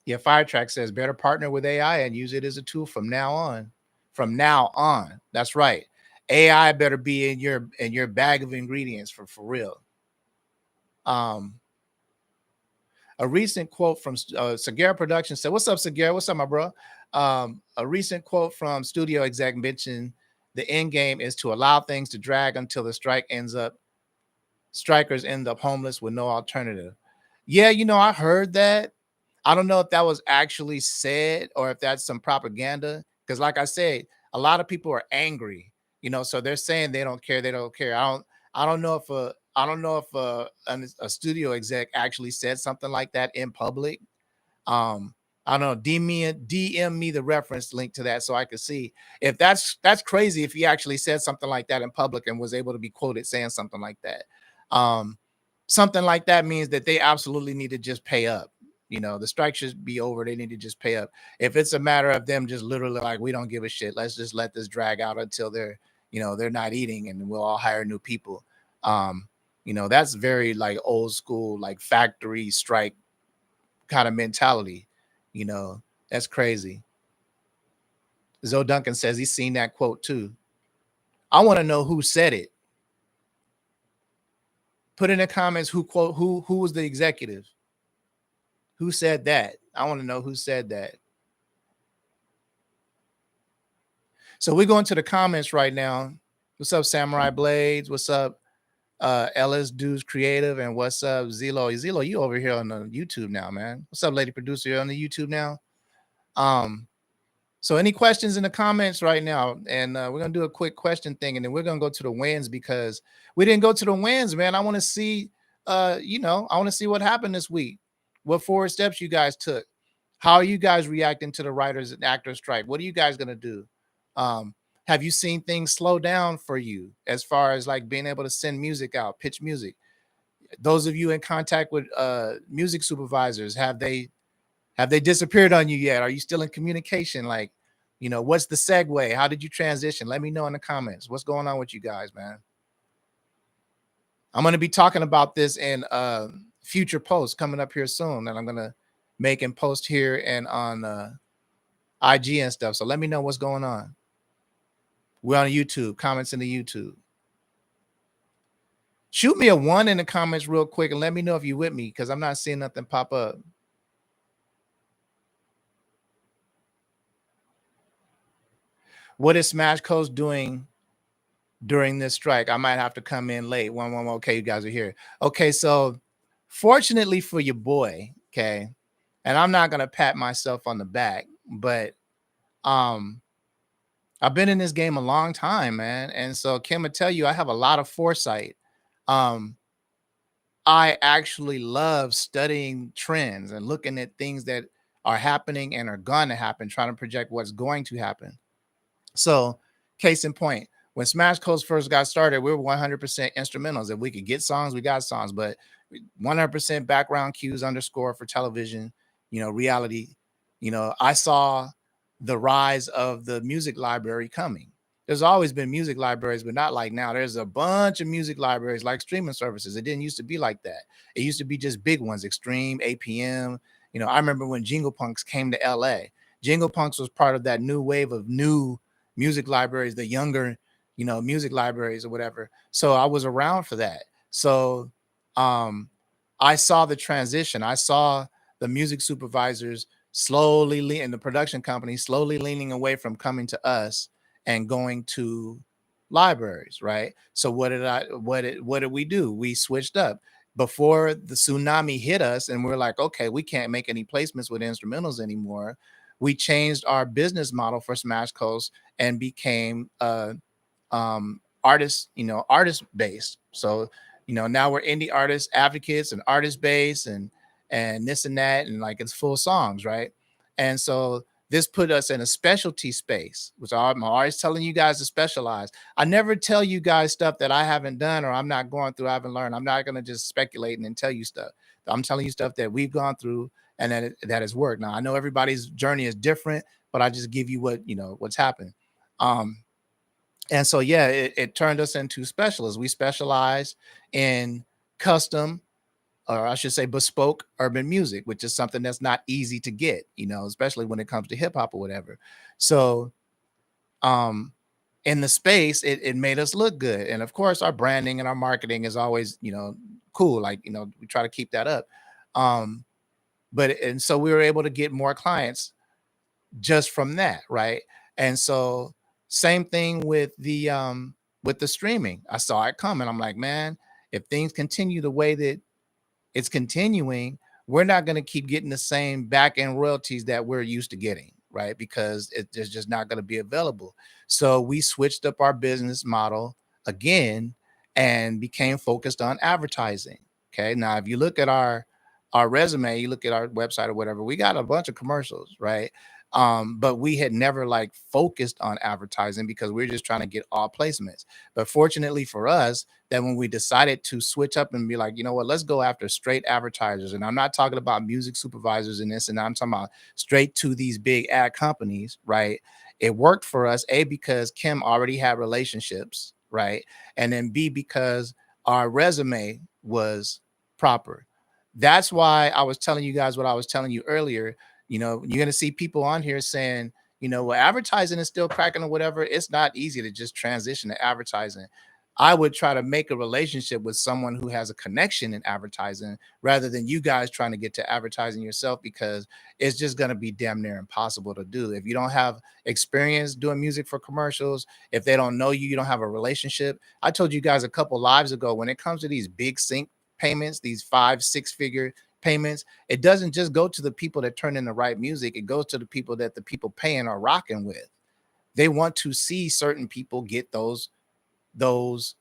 yeah, Firetrack says better partner with AI and use it as a tool from now on. From now on. That's right. AI better be in your bag of ingredients for real. Um, a recent quote from Segura Productions said, "What's up, Segura? What's up, my bro?" A recent quote from studio exec mentioned the end game is to allow things to drag until the strikers end up homeless with no alternative. Yeah, I heard that. I don't know if that was actually said or if that's some propaganda. Because, like I said, a lot of people are angry, so they're saying they don't care, they don't care. I don't know if a studio exec actually said something like that in public. I don't know. DM me the reference link to that so I could see if that's crazy. If he actually said something like that in public and was able to be quoted saying something like that, um, something like that means that they absolutely need to just pay up. The strike should be over. They need to just pay up. If it's a matter of them just literally like, we don't give a shit. Let's just let this drag out until they're not eating, and we'll all hire new people. Um, that's very like old school, like factory strike kind of mentality. You know, that's crazy. Zoe Duncan says he's seen that quote too. I want to know who said it. Put in the comments who was the executive. Who said that? I want to know who said that. So we're going to the comments right now. What's up, Samurai Blades? What's up, Ellis Dudes Creative? And what's up, Zelo? Zelo, you over here on the YouTube now, man. What's up, Lady Producer? You're on the YouTube now. So any questions in the comments right now? And we're going to do a quick question thing, and then we're going to go to the wins because we didn't go to the wins, man. I want to see, I want to see what happened this week. What forward steps you guys took. How are you guys reacting to the writers and actors strike? What are you guys going to do? Have you seen things slow down for you as far as like being able to send music out, pitch music? Those of you in contact with music supervisors, have they disappeared on you yet? Are you still in communication? Like, what's the segue? How did you transition? Let me know in the comments. What's going on with you guys, man? I'm going to be talking about this in future posts coming up here soon, and I'm going to make and post here and on IG and stuff. So let me know what's going on. We're on YouTube. Comments in the YouTube. Shoot me a 1 in the comments real quick and let me know if you're with me because I'm not seeing nothing pop up. What is Smash Coast doing during this strike? I might have to come in late. One. Okay, you guys are here. Okay, so fortunately for your boy, okay, and I'm not gonna pat myself on the back, but I've been in this game a long time, man, and so Kim will tell you I have a lot of foresight. I actually love studying trends and looking at things that are happening and are going to happen, trying to project what's going to happen. So, case in point, when Smash Coast first got started, we were 100% instrumentals. If we could get songs, we got songs, but 100% background cues underscore for television, reality. I saw the rise of the music library coming. There's always been music libraries, but not like now. There's a bunch of music libraries like streaming services. It didn't used to be like that. It used to be just big ones, Extreme, APM. I remember when Jingle Punks came to LA. Jingle Punks was part of that new wave of new music libraries, the younger, music libraries or whatever. So I was around for that. So I saw the transition. I saw the music supervisors and the production company slowly leaning away from coming to us and going to libraries, right? So what did we do? We switched up. Before the tsunami hit us and we're like, okay, we can't make any placements with instrumentals anymore. We changed our business model for Smash Coast and became artist based. So now we're indie artist advocates and artist based and this and that, and like it's full songs, right? And so this put us in a specialty space, which I'm always telling you guys to specialize. I never tell you guys stuff that I haven't done or I'm not going through, I haven't learned. I'm not going to just speculate and then tell you stuff. I'm telling you stuff that we've gone through and that has worked. Now I know everybody's journey is different, but I just give you what's happened. And so yeah, it turned us into specialists. We specialize in custom, or I should say bespoke urban music, which is something that's not easy to get, especially when it comes to hip hop or whatever. So in the space, it made us look good. And of course, our branding and our marketing is always, cool. Like, we try to keep that up. And so we were able to get more clients just from that, right? And so same thing with the streaming. I saw it coming. I'm like, man, if things continue the way that it's continuing, we're not going to keep getting the same back end royalties that we're used to getting. right? Because it's just not going to be available. So we switched up our business model again and became focused on advertising. Okay. Now, if you look at our resume, you look at our website or whatever, we got a bunch of commercials, right? But we had never like focused on advertising because we are just trying to get all placements. But fortunately for us, that when we decided to switch up and be like, you know what, let's go after straight advertisers. And I'm not talking about music supervisors and this, and I'm talking about straight to these big ad companies, right? It worked for us, A, because Kim already had relationships, right? And then B, because our resume was proper. That's why I was telling you guys what I was telling you earlier. You know, you're going to see people on here saying, you know, well, advertising is still cracking or whatever. It's not easy to just transition to advertising. I would try to make a relationship with someone who has a connection in advertising rather than you guys trying to get to advertising yourself, because it's just going to be damn near impossible to do. If you don't have experience doing music for commercials, if they don't know you, you don't have a relationship. I told you guys a couple lives ago, when it comes to these big sync payments, these 5, 6 figure payments, it doesn't just go to the people that turn in the right music. It goes to the people that the people paying are rocking with. They want to see certain people get those those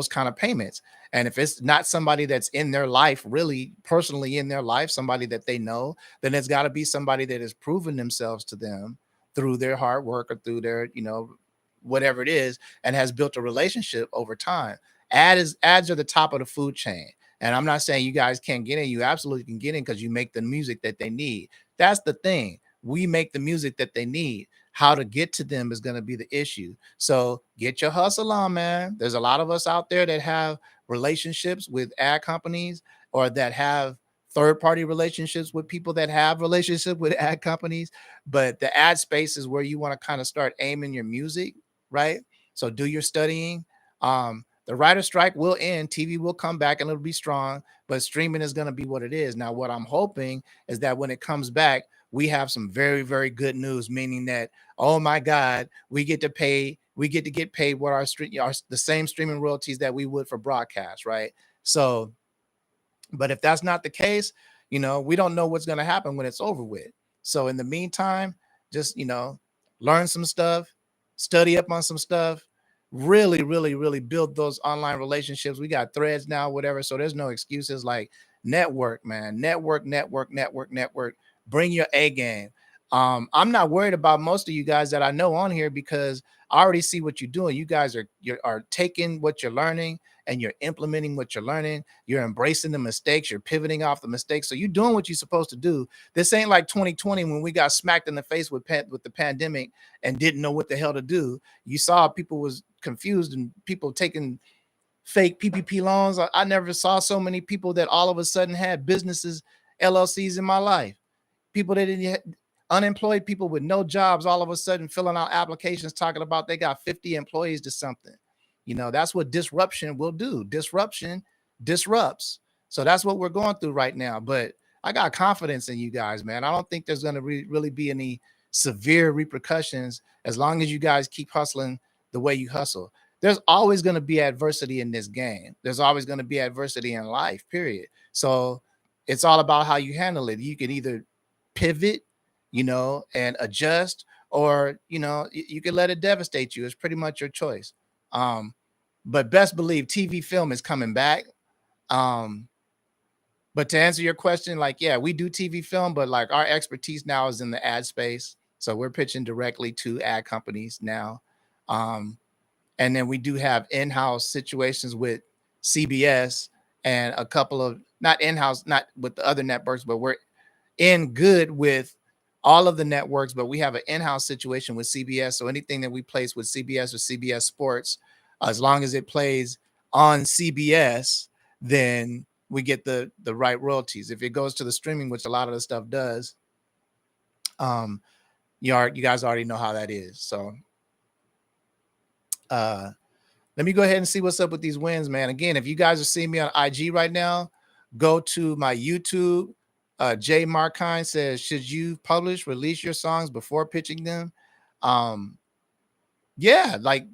kind of payments. And if it's not somebody that's in their life, really personally in their life, somebody that they know, then it's got to be somebody that has proven themselves to them through their hard work or through their, you know, whatever it is, and has built a relationship over time. Ads are the top of the food chain. And I'm not saying you guys can't get in. You absolutely can get in because you make the music that they need. That's the thing. We make the music that they need. How to get to them is going to be the issue. So get your hustle on, man. There's a lot of us out there that have relationships with ad companies, or that have third party relationships with people that have relationships with ad companies. But the ad space is where you want to kind of start aiming your music, right? So do your studying. The writer strike will end, TV will come back and it'll be strong, but streaming is going to be what it is. Now, what I'm hoping is that when it comes back, we have some very, very good news, meaning that, oh my God, we get to get paid what the same streaming royalties that we would for broadcast, right? So, but if that's not the case, you know, we don't know what's going to happen when it's over with. So in the meantime, just, you know, learn some stuff, study up on some stuff, really, really, really build those online relationships. We got threads now, whatever. So there's no excuses. Like, network, man, network, network, network, network. Bring your A game. I'm not worried about most of you guys that I know on here, because I already see what you're doing. You guys are taking what you're learning and you're implementing what you're learning. You're embracing the mistakes. You're pivoting off the mistakes. So you're doing what you're supposed to do. This ain't like 2020 when we got smacked in the face with the pandemic and didn't know what the hell to do. You saw people was confused and people taking fake PPP loans. I never saw so many people that all of a sudden had businesses, LLCs in my life. People that didn't, unemployed people with no jobs, all of a sudden filling out applications talking about they got 50 employees to something. You know, that's what disruption will do. Disruption disrupts. So that's what we're going through right now. But I got confidence in you guys, man. I don't think there's going to really be any severe repercussions as long as you guys keep hustling the way you hustle. There's always going to be adversity in this game. There's always going to be adversity in life, period. So it's all about how you handle it. You can either pivot, you know, and adjust, or, you know, you can let it devastate you. It's pretty much your choice. Um, but best believe TV film is coming back. Um, but to answer your question, like, yeah, we do TV film, but like our expertise now is in the ad space. So we're pitching directly to ad companies now. Um, and then we do have in-house situations with CBS and a couple of, not in-house, not with the other networks, but we're in good with all of the networks, but we have an in-house situation with CBS. So anything that we place with CBS or CBS Sports, as long as it plays on CBS, then we get the right royalties. If it goes to the streaming, which a lot of the stuff does, um, you guys already know how that is. So let me go ahead and see what's up with these wins, man. Again, if you guys are seeing me on IG right now, go to my YouTube. Jay Markine says, should you release your songs before pitching them? Yeah, like,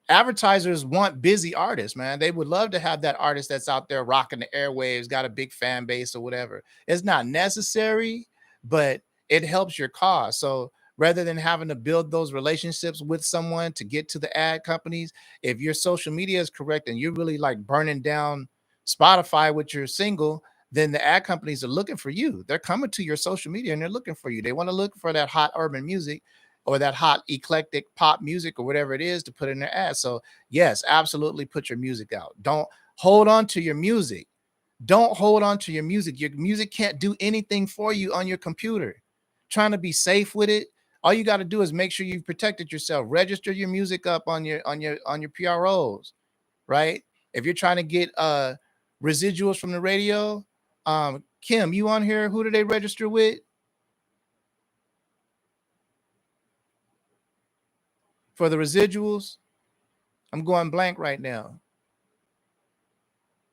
advertisers want busy artists, man. They would love to have that artist that's out there rocking the airwaves, got a big fan base or whatever. It's not necessary, but it helps your cause. So rather than having to build those relationships with someone to get to the ad companies, if your social media is correct and you're really like burning down Spotify with your single, then the ad companies are looking for you. They're coming to your social media and they're looking for you. They want to look for that hot urban music or that hot eclectic pop music or whatever it is to put in their ads. So yes, absolutely put your music out. Don't hold on to your music. Don't hold on to your music. Your music can't do anything for you on your computer. Trying to be safe with it. All you got to do is make sure you've protected yourself. Register your music up on your PROs, right? If you're trying to get residuals from the radio, Kim, you on here? Who do they register with for the residuals? I'm going blank right now.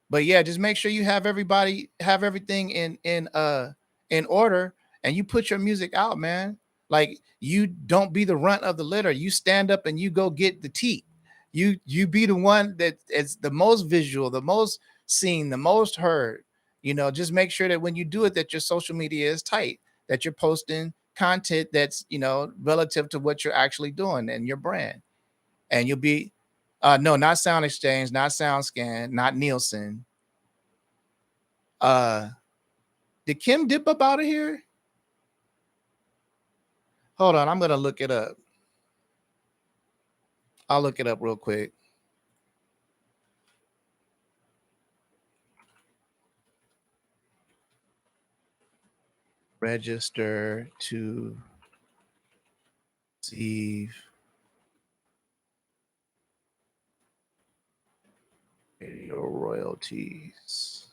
But yeah, just make sure you have everybody have everything in order and you put your music out, man. Like you don't be the runt of the litter. You stand up and you go get the tea. You be the one that is the most visual, the most seen, the most heard. Just make sure that when you do it, that your social media is tight, that you're posting content that's relative to what you're actually doing and your brand. And you'll be no, not Sound Exchange, not Sound Scan, not Nielsen. Uh, did Kim dip up out of here? Hold on, I'm gonna look it up. I'll look it up real quick. Register to receive radio royalties.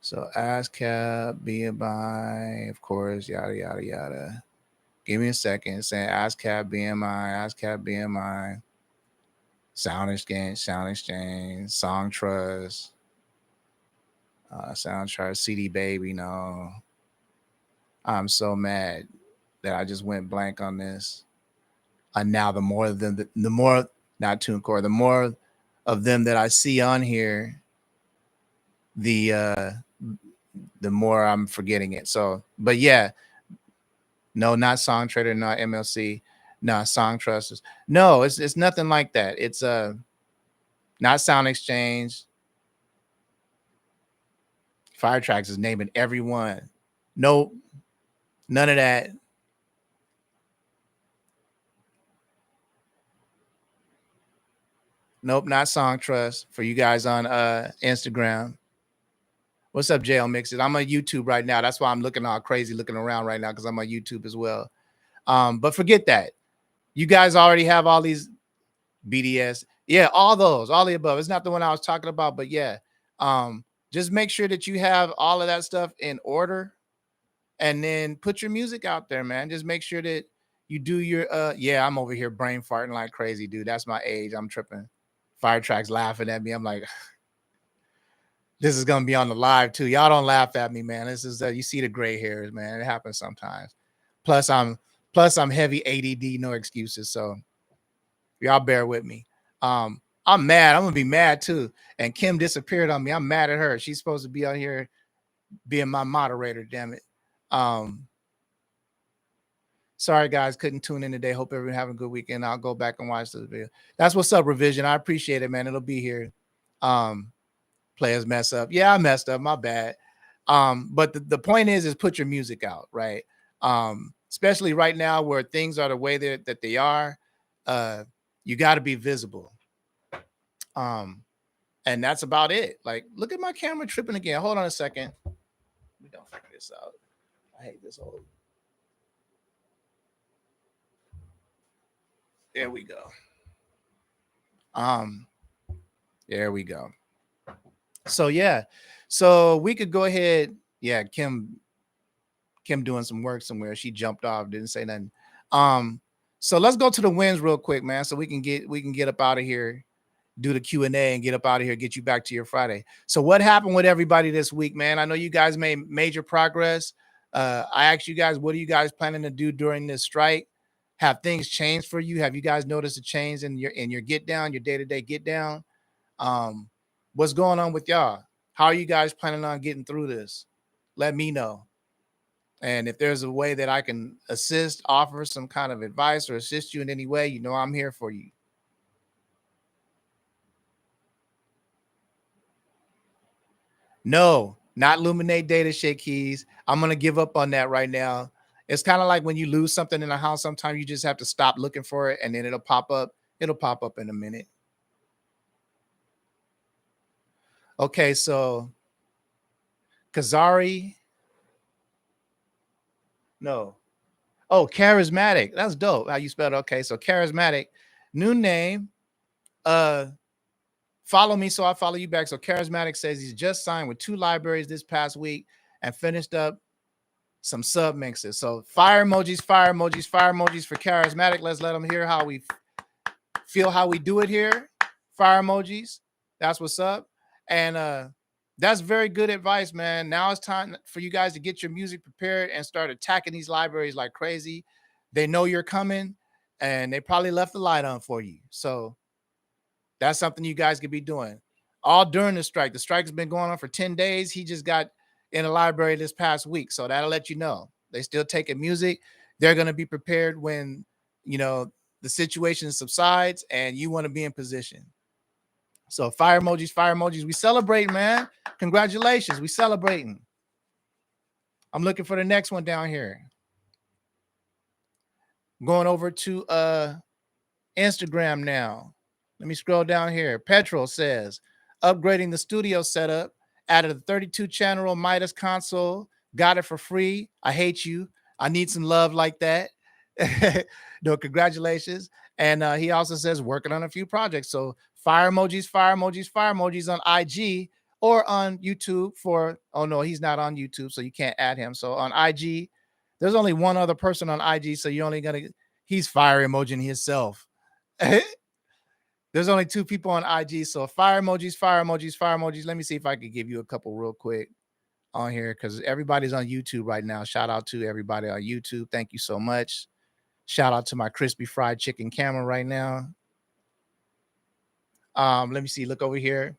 So ASCAP, BMI, of course, yada yada yada. Give me a second. Saying ASCAP, BMI, ASCAP, BMI, Sound Exchange, Song Trust, Sound Trust, CD Baby. No, I'm so mad that I just went blank on this. And now the more of them, the more not TuneCore, the more of them that I see on here, the the more I'm forgetting it. So, but yeah, no, not Song Trader, not MLC, not Song Trusters. No, it's nothing like that. It's not Sound Exchange. Firetracks is naming everyone. No, none of that. Nope, not Song Trust for you guys on Instagram. What's up, JL Mixes? I'm on YouTube right now. That's why I'm looking all crazy, looking around right now because I'm on YouTube as well. But forget that. You guys already have all these BDS. Yeah, all those, all the above. It's not the one I was talking about, but yeah. Just make sure that you have all of that stuff in order and then put your music out there, man. Just make sure that you do your yeah, I'm over here brain farting like crazy, dude. That's my age. I'm tripping. Firetrack's laughing at me. I'm like, this is gonna be on the live too. Y'all don't laugh at me, man. This is you see the gray hairs, man. It happens sometimes. Plus, I'm heavy ADD, no excuses. So y'all bear with me. I'm mad. I'm gonna be mad too. And Kim disappeared on me. I'm mad at her. She's supposed to be on here being my moderator. Damn it. Sorry guys, couldn't tune in today. Hope everyone having a good weekend. I'll go back and watch this video. That's what's up, Revision. I appreciate it, man. It'll be here. Players mess up. Yeah, I messed up. My bad. But the point is put your music out, right? Especially right now where things are the way that they are. You got to be visible. And that's about it. Like, look at my camera tripping again. Hold on a second. We don't figure this out. I hate this whole. There we go. There we go. So yeah, so we could go ahead. Yeah, Kim doing some work somewhere. She jumped off, didn't say nothing. So let's go to the wins real quick, man. So we can get up out of here, do the Q&A and get up out of here, get you back to your Friday. So what happened with everybody this week, man? I know you guys made major progress. I asked you guys, what are you guys planning to do during this strike? Have things changed for you? Have you guys noticed a change in your get down, your day-to-day get down? What's going on with y'all? How are you guys planning on getting through this? Let me know. And if there's a way that I can assist, offer some kind of advice or assist you in any way, you know I'm here for you. No, not Luminate data shit keys. I'm gonna give up on that right now. It's kind of like when you lose something in a house, sometimes you just have to stop looking for it and then it'll pop up. It'll pop up in a minute. Okay, so Kazari, no. Oh, charismatic. That's dope. How you spell it? Okay, so charismatic, new name. Uh Follow me so I follow you back. So charismatic says he's just signed with 2 libraries this past week and finished up some sub mixes. So fire emojis, fire emojis, fire emojis for charismatic. Let's let them hear how we feel, how we do it here. Fire emojis. That's what's up. And that's very good advice, man. Now it's time for you guys to get your music prepared and start attacking these libraries like crazy. They know you're coming and they probably left the light on for you. So that's something you guys could be doing all during the strike. The strike has been going on for 10 days. He just got in a library this past week. So that'll let you know they still taking music. They're going to be prepared when, you know, the situation subsides and you want to be in position. So fire emojis, fire emojis. We celebrate, man. Congratulations. We celebrating. I'm looking for the next one down here. Going over to Instagram now. Let me scroll down here. Petrol says, upgrading the studio setup, added a 32 channel Midas console, got it for free. I hate you. I need some love like that. No, congratulations. And he also says working on a few projects. So fire emojis, fire emojis, fire emojis on IG or on YouTube for, oh no, he's not on YouTube, so you can't add him. So on IG, there's only one other person on IG, so you're only gonna, he's fire emojiing himself. There's only 2 people on IG. So fire emojis, fire emojis, fire emojis. Let me see if I could give you a couple real quick on here because everybody's on YouTube right now. Shout out to everybody on YouTube. Thank you so much. Shout out to my crispy fried chicken camera right now. Let me see. Look over here.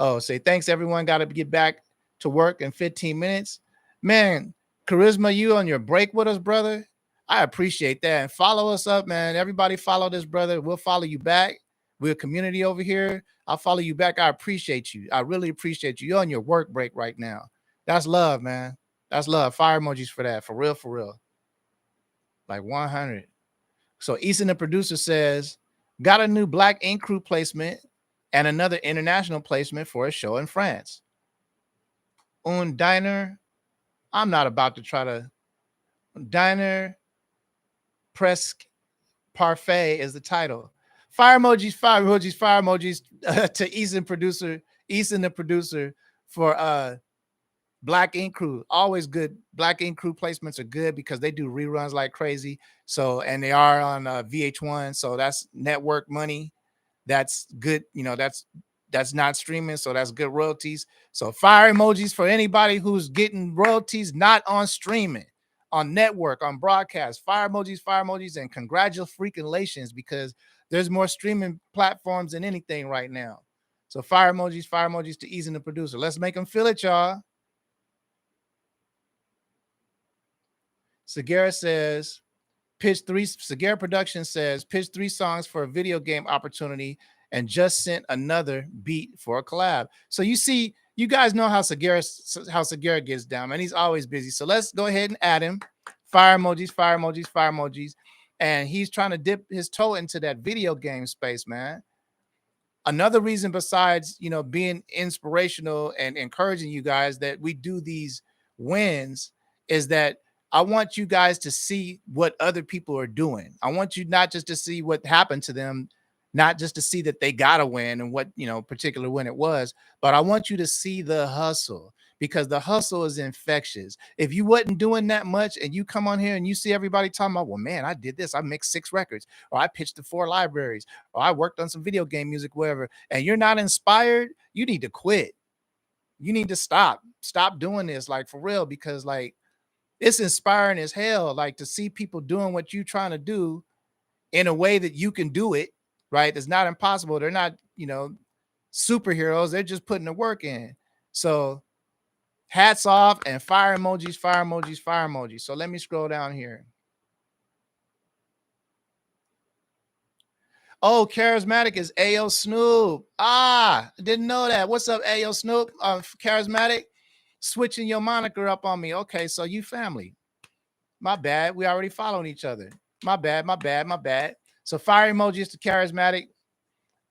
Oh, say thanks, everyone. Got to get back to work in 15 minutes. Man, Charisma, you on your break with us, brother? I appreciate that. And follow us up, man. Everybody follow this brother. We'll follow you back. We're a community over here. I'll follow you back. I appreciate you. I really appreciate you. You're on your work break right now. That's love, man. That's love. Fire emojis for that. For real, for real. Like 100. So Easton, the producer, says, got a new Black Ink Crew placement and another international placement for a show in France. Un diner. I'm not about to try to. Diner Presque Parfait is the title. Fire emojis, fire emojis, fire emojis to Easton producer, Easton the producer for Black Ink Crew. Always good. Black Ink Crew placements are good because they do reruns like crazy. So, and they are on VH1. So that's network money. That's good. You know, that's not streaming. So that's good royalties. So fire emojis for anybody who's getting royalties not on streaming, on network, on broadcast. Fire emojis, and congratulations because there's more streaming platforms than anything right now. So fire emojis to Easing the producer. Let's make them feel it, y'all. Segura says, pitch 3. Segura Productions says, pitch 3 songs for a video game opportunity and just sent another beat for a collab. So you see, you guys know how Segura gets down, and he's always busy. So let's go ahead and add him. Fire emojis, fire emojis, fire emojis. And he's trying to dip his toe into that video game space, man. Another reason besides, you know, being inspirational and encouraging you guys that we do these wins is that I want you guys to see what other people are doing. I want you not just to see what happened to them, not just to see that they got a win and what, you know, particular win it was, but I want you to see the hustle because the hustle is infectious. If you wasn't doing that much and you come on here and you see everybody talking about, well, man, I did this, I mixed 6 records, or I pitched to 4 libraries, or I worked on some video game music, whatever, and you're not inspired, you need to quit. You need to stop doing this, like for real, because like it's inspiring as hell, like to see people doing what you're trying to do in a way that you can do it, right? It's not impossible. They're not, you know, superheroes. They're just putting the work in. So hats off and fire emojis, fire emojis, fire emojis. So let me scroll down here. Oh, charismatic is Ayo Snoop. Ah, didn't know that. What's up, Ayo Snoop? Charismatic, switching your moniker up on me. Okay, so you family. My bad. We already following each other. My bad. My bad. My bad. So fire emojis to charismatic.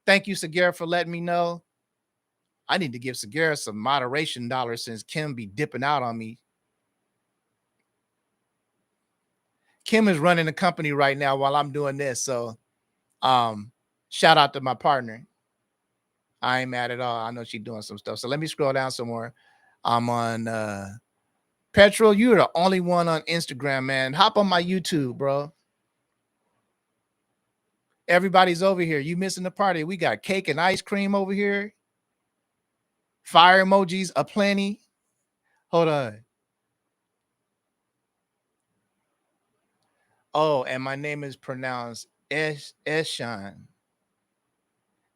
Thank you, Segura, for letting me know. I need to give Segura some moderation dollars since Kim be dipping out on me. Kim is running the company right now while I'm doing this. So shout out to my partner. I ain't mad at all. I know she's doing some stuff. So let me scroll down some more. I'm on Petrol. You're the only one on Instagram, man. Hop on my YouTube, bro. Everybody's over here. You missing the party. We got cake and ice cream over here. Fire emojis aplenty. Hold on. Oh, and my name is pronounced Eshan.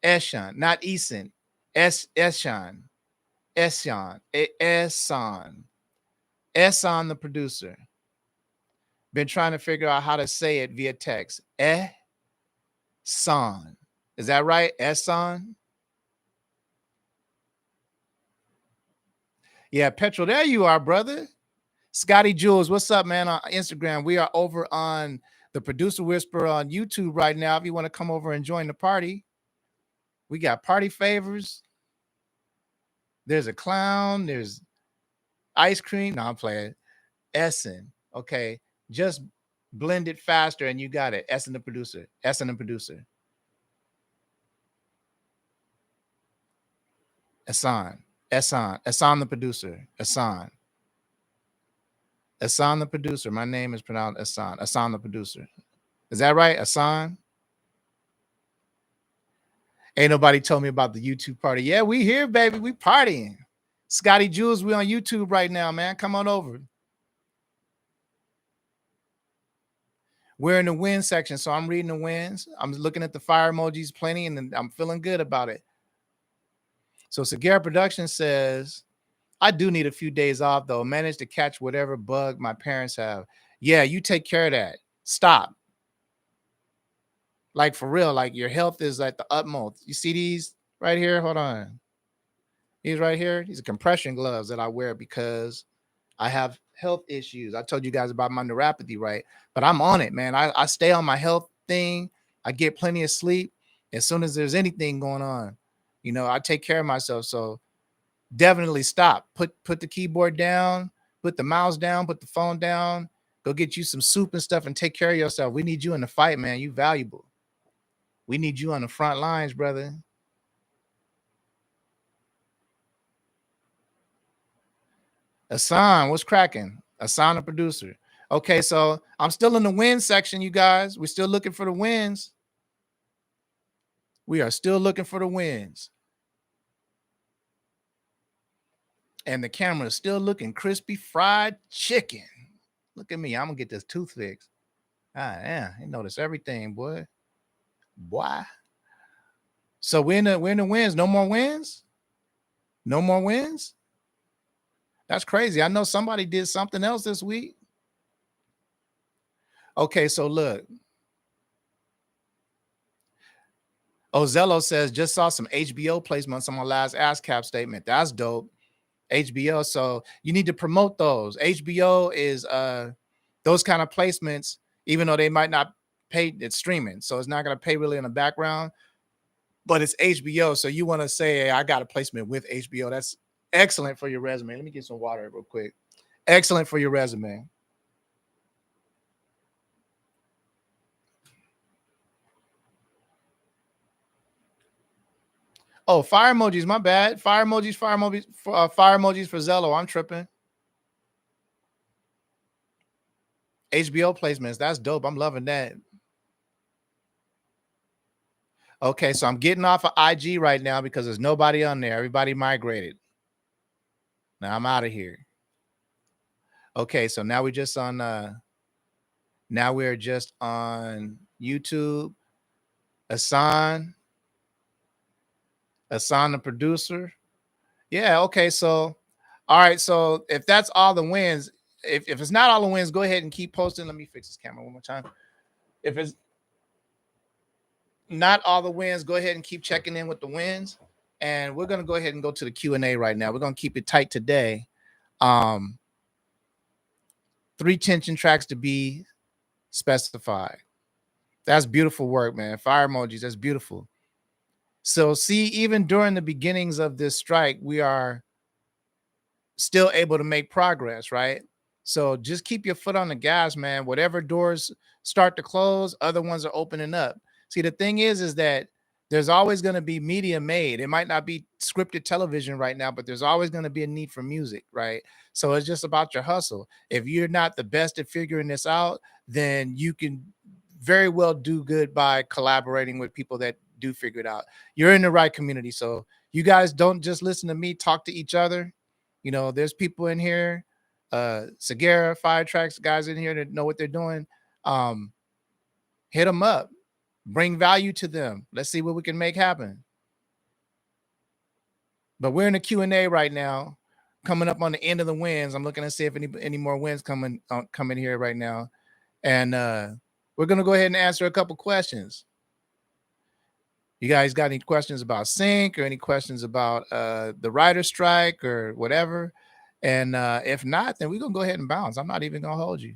Eshan, not Eason. Eshan. Eshan. Esan. Esan, the producer. Been trying to figure out how to say it via text. Esan. Is that right? Esan? Yeah, Petrol. There you are, brother. Scotty Jules, what's up, man? On Instagram. We are over on the Producer Whisper on YouTube right now. If you want to come over and join the party, we got party favors. There's a clown. There's ice cream. No, I'm playing. Essen. Okay. Just blend it faster and you got it. Essen the producer. Essen the producer. Essan. Essan. Essan the producer. Essan. Essan the producer. My name is pronounced Essan. Essan the producer. Is that right? Essan? Ain't nobody told me about the YouTube party. Yeah, we here, baby. We partying. Scotty Jules, we on YouTube right now, man. Come on over. We're in the win section, so I'm reading the wins. I'm looking at the fire emojis plenty, and I'm feeling good about it. So Segura Production says, I do need a few days off, though. Manage to catch whatever bug my parents have. Yeah, you take care of that. Stop. Like, for real, like your health is at the utmost. You see these right here? Hold on. These right here, these are compression gloves that I wear because I have health issues. I told you guys about my neuropathy, right? But I'm on it, man. I stay on my health thing. I get plenty of sleep. As soon as there's anything going on, I take care of myself. So definitely stop. Put the keyboard down, put the mouse down, put the phone down. Go get you some soup and stuff and take care of yourself. We need you in the fight, man. You valuable. We need you on the front lines, brother. Asan, what's cracking? Asan, the producer. Okay, so I'm still in the win section, you guys. We're still looking for the wins. We are still looking for the wins. And the camera is still looking crispy fried chicken. Look at me. I'm gonna get this tooth fixed. Ah, yeah, I notice everything, boy. Boy. So we're in the wins. No more wins? No more wins? That's crazy. I know somebody did something else this week. Okay, so look. Ozello says, just saw some HBO placements on my last ASCAP statement. That's dope. HBO. So you need to promote those. HBO is those kind of placements, even though they might not pay, it's streaming. So it's not going to pay really in the background, but it's HBO. So you want to say, hey, I got a placement with HBO. That's excellent for your resume. Let me get some water real quick. Excellent for your resume. Oh, fire emojis. My bad. Fire emojis. Fire emojis. Fire emojis for Zello. I'm tripping. HBO placements. That's dope. I'm loving that. Okay, so I'm getting off of IG right now because there's nobody on there. Everybody migrated. Now I'm out of here. Okay, so now we're just on YouTube. Asan Assign the producer. Yeah, okay. So, all right. So if that's all the wins, if it's not all the wins, go ahead and keep posting. Let me fix this camera one more time. If it's not all the wins, go ahead and keep checking in with the wins. And we're gonna go ahead and go to the Q&A right now. We're gonna keep it tight today. Um, 3 tension tracks to be specified. That's beautiful work, man. Fire emojis. That's beautiful. So see, even during the beginnings of this strike, we are still able to make progress, right? So just keep your foot on the gas, man. Whatever doors start to close, other ones are opening up. See, the thing is that there's always going to be media made. It might not be scripted television right now, but there's always going to be a need for music, right? So it's just about your hustle. If you're not the best at figuring this out, then you can very well do good by collaborating with people that do figure it out. You're in the right community. So you guys don't just listen to me talk to each other. You know, there's people in here, Segura, Fire Tracks, guys in here that know what they're doing. Um, Hit them up, bring value to them. Let's see what we can make happen. But we're in the Q&A right now, coming up on the end of the wins. I'm looking to see if any more wins coming here right now, and we're gonna go ahead and answer a couple questions. You guys got any questions about sync or any questions about the writer strike or whatever? And if not, then we're gonna go ahead and bounce. I'm not even gonna hold you.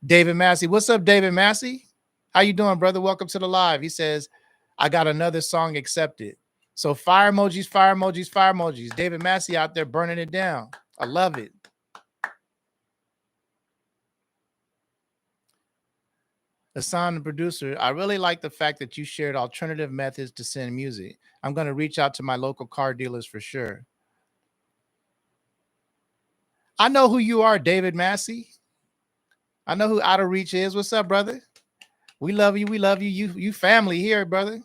David Massey, what's up, David Massey? How you doing, brother? Welcome to the live. He says, I got another song accepted. So fire emojis, fire emojis, fire emojis. David Massey out there burning it down. I love it. Hassan, the producer, I really like the fact that you shared alternative methods to send music. I'm going to reach out to my local car dealers for sure. I know who you are, David Massey. I know who Out of Reach is. What's up, brother? We love you. We love you. You family here, brother.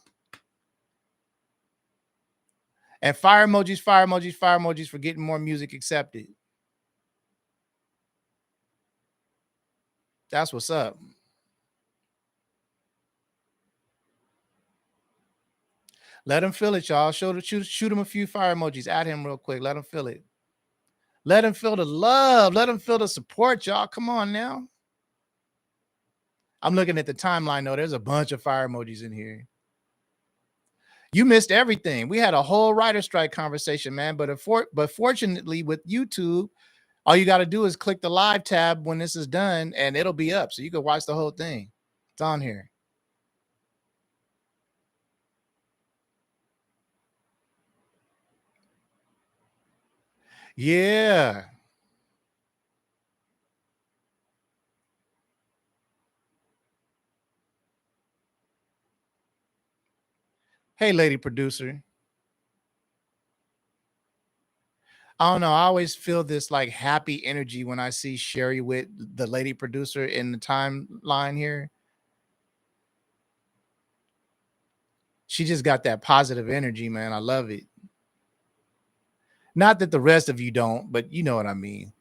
And fire emojis, fire emojis, fire emojis for getting more music accepted. That's what's up. Let him feel it, y'all. Shoot him a few fire emojis. Add him real quick. Let him feel it. Let him feel the love. Let him feel the support, y'all. Come on now. I'm looking at the timeline, though. There's a bunch of fire emojis in here. You missed everything. We had a whole writer strike conversation, man. But fortunately, with YouTube, all you got to do is click the live tab when this is done, and it'll be up. So you can watch the whole thing. It's on here. Yeah. Hey, lady producer. I don't know. I always feel this like happy energy when I see Sherry with the lady producer in the timeline here. She just got that positive energy, man. I love it. Not that the rest of you don't, but you know what I mean.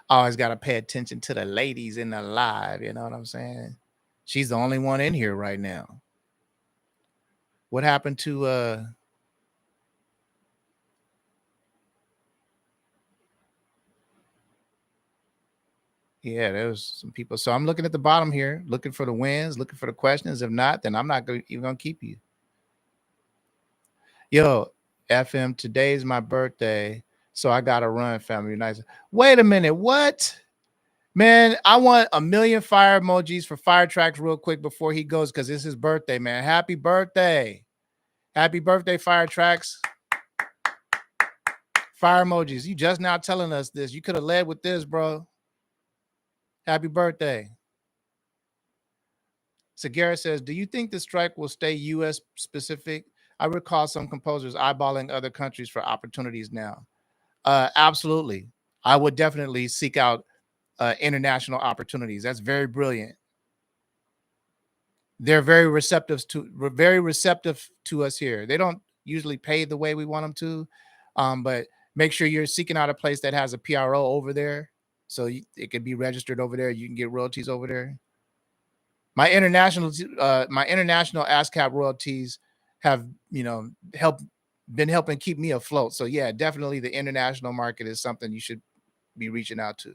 Always got to pay attention to the ladies in the live. You know what I'm saying? She's the only one in here right now. What happened to yeah, there was some people. So I'm looking at the bottom here, looking for the wins, looking for the questions. If not, then I'm not even gonna keep you. Yo, FM, today's my birthday, so I gotta run, family. Nice. Wait a minute, what? Man, I want a million fire emojis for Fire Tracks real quick before he goes, because it's his birthday, man. Happy birthday. Happy birthday, Fire Tracks. Fire emojis. You just now telling us this. You could have led with this, bro. Happy birthday. Segura says, do you think the strike will stay US specific? I recall some composers eyeballing other countries for opportunities now. Absolutely. I would definitely seek out international opportunities. That's very brilliant. They're very receptive to us here. They don't usually pay the way we want them to, but make sure you're seeking out a place that has a PRO over there, so it can be registered over there. You can get royalties over there. My international ASCAP royalties have, helped been helping keep me afloat. So yeah, definitely the international market is something you should be reaching out to.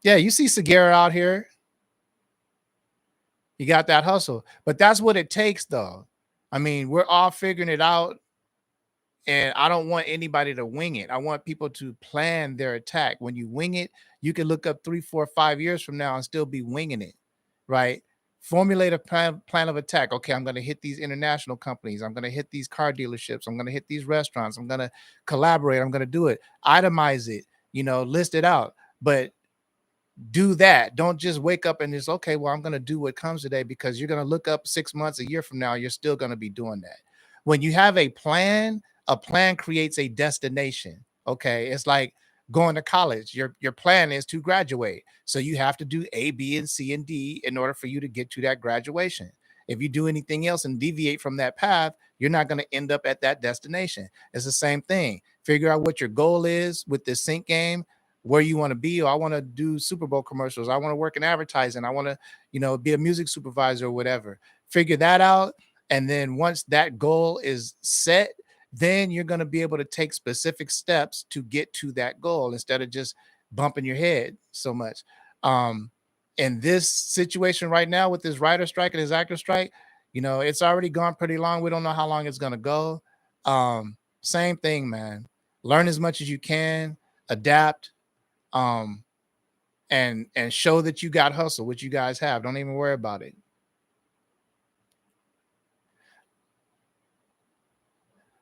Yeah, you see Segura out here. You got that hustle. But that's what it takes though. I mean, we're all figuring it out, and I don't want anybody to wing it. I want people to plan their attack. When you wing it, you can look up 3, 4, 5 years from now and still be winging it, right? Formulate a plan of attack. Okay, I'm going to hit these international companies. I'm going to hit these car dealerships. I'm going to hit these restaurants. I'm going to collaborate. I'm going to do it. Itemize it. List it out. But do that. Don't just wake up and just, okay, well, I'm going to do what comes today, because you're going to look up 6 months, a year from now, you're still going to be doing that. When you have a plan creates a destination. Okay. It's like going to college. Your plan is to graduate. So you have to do A, B, and C and D in order for you to get to that graduation. If you do anything else and deviate from that path, you're not going to end up at that destination. It's the same thing. Figure out what your goal is with this sync game, where you want to be. Or I want to do Super Bowl commercials. I want to work in advertising. I want to, be a music supervisor or whatever. Figure that out. And then once that goal is set, then you're going to be able to take specific steps to get to that goal instead of just bumping your head so much. Um, in this situation right now with this writer strike and this actor strike, it's already gone pretty long. We don't know how long it's going to go. Same thing, man. Learn as much as you can, adapt, um, and show that you got hustle, which you guys have. Don't even worry about it.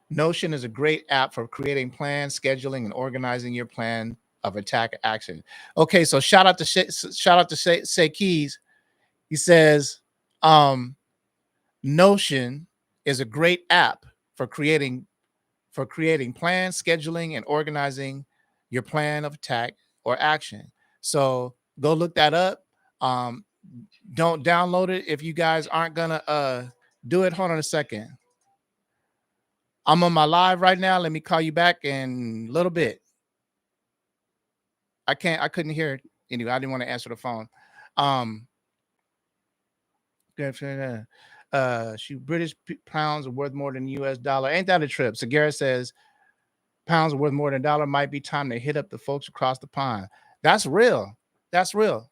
Notion is a great app for creating plans, scheduling, and organizing your plan of attack action. Okay, so shout out to Say Keys. He says, um, Notion is a great app for creating plans, scheduling, and organizing your plan of attack or action. So go look that up. Um, don't download it if you guys aren't gonna do it. Hold on a second. I'm on my live right now. Let me call you back in a little bit. I couldn't hear it anyway. I didn't want to answer the phone. Um, British pounds are worth more than US dollar. Ain't that a trip? Sagara says pounds are worth more than a dollar. Might be time to hit up the folks across the pond. That's real. That's real.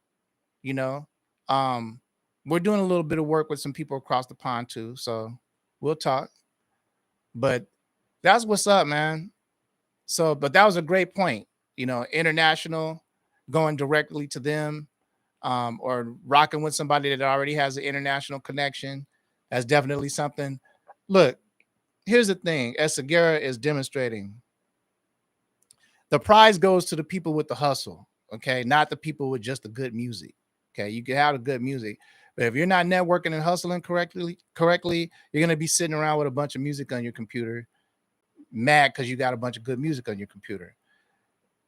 You know, um, we're doing a little bit of work with some people across the pond too. So we'll talk. But that's what's up, man. So, but that was a great point. International, going directly to them, or rocking with somebody that already has an international connection. That's definitely something. Look, here's the thing: as Segura is demonstrating, the prize goes to the people with the hustle. Okay, not the people with just the good music. Okay, you can have the good music, but if you're not networking and hustling correctly, you're gonna be sitting around with a bunch of music on your computer, mad because you got a bunch of good music on your computer.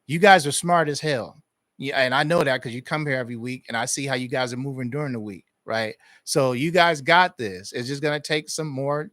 You guys are smart as hell. Yeah, and I know that because you come here every week and I see how you guys are moving during the week, right? So you guys got this. It's just gonna take some more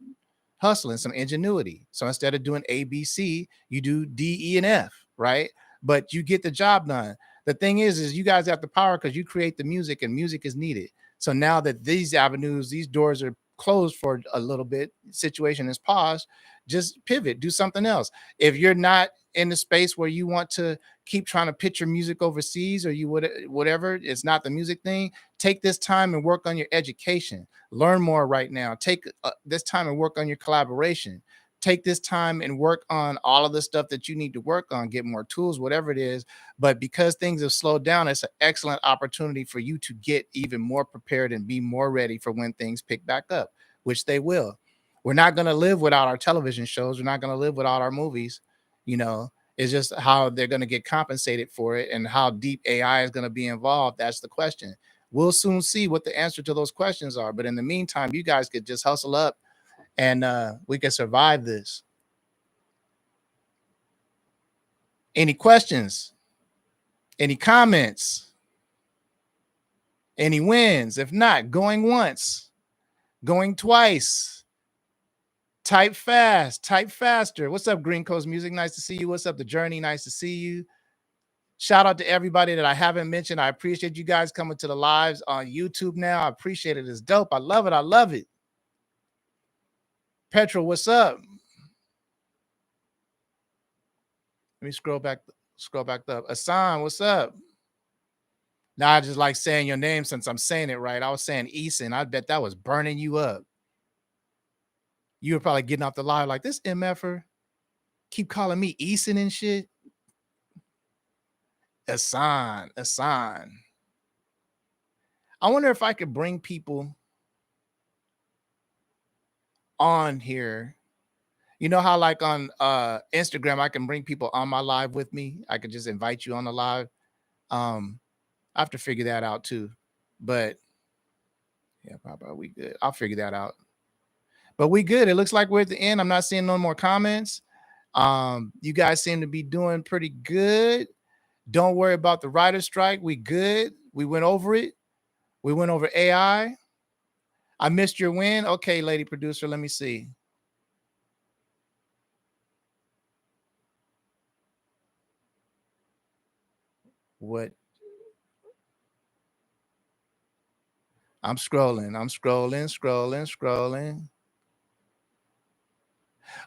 hustling, some ingenuity. So instead of doing A, B, C, you do D, E, and F, right? But you get the job done. The thing is you guys have the power because you create the music and music is needed. So now that these avenues, these doors are closed for a little bit, situation is paused, just pivot, do something else. If you're not in the space where you want to keep trying to pitch your music overseas, or you would whatever, it's not the music thing, take this time and work on your education. Learn more right now. Take this time and work on your collaboration. Take this time and work on all of the stuff that you need to work on, get more tools, whatever it is. But because things have slowed down, it's an excellent opportunity for you to get even more prepared and be more ready for when things pick back up, which they will. We're not going to live without our television shows. We're not going to live without our movies. It's just how they're going to get compensated for it and how deep AI is going to be involved. That's the question. We'll soon see what the answer to those questions are. But in the meantime, you guys could just hustle up, and we can survive this. Any questions? Any comments? Any wins? If not, going once, going twice. Type fast, type faster. What's up, Green Coast Music? Nice to see you. What's up, The Journey? Nice to see you. Shout out to everybody that I haven't mentioned. I appreciate you guys coming to the lives on YouTube now. I appreciate it. It's dope. I love it. I love it. Petrol, what's up? Let me scroll back up. Asan, what's up? Now I just like saying your name since I'm saying it right. I was saying Eason. I bet that was burning you up. You were probably getting off the live like this MFer. Keep calling me Eason and shit. Asan, Asan. I wonder if I could bring people on here. You know how like on Instagram I can bring people on my live with me. I could just invite you on the live. Um, I have to figure that out too. But yeah, Papa, we good. I'll figure that out. But we good. It looks like we're at the end. I'm not seeing no more comments. You guys seem to be doing pretty good. Don't worry about the writer strike. We good. We went over it. We went over AI. I missed your win. Okay, lady producer, let me see. What? I'm scrolling. I'm scrolling.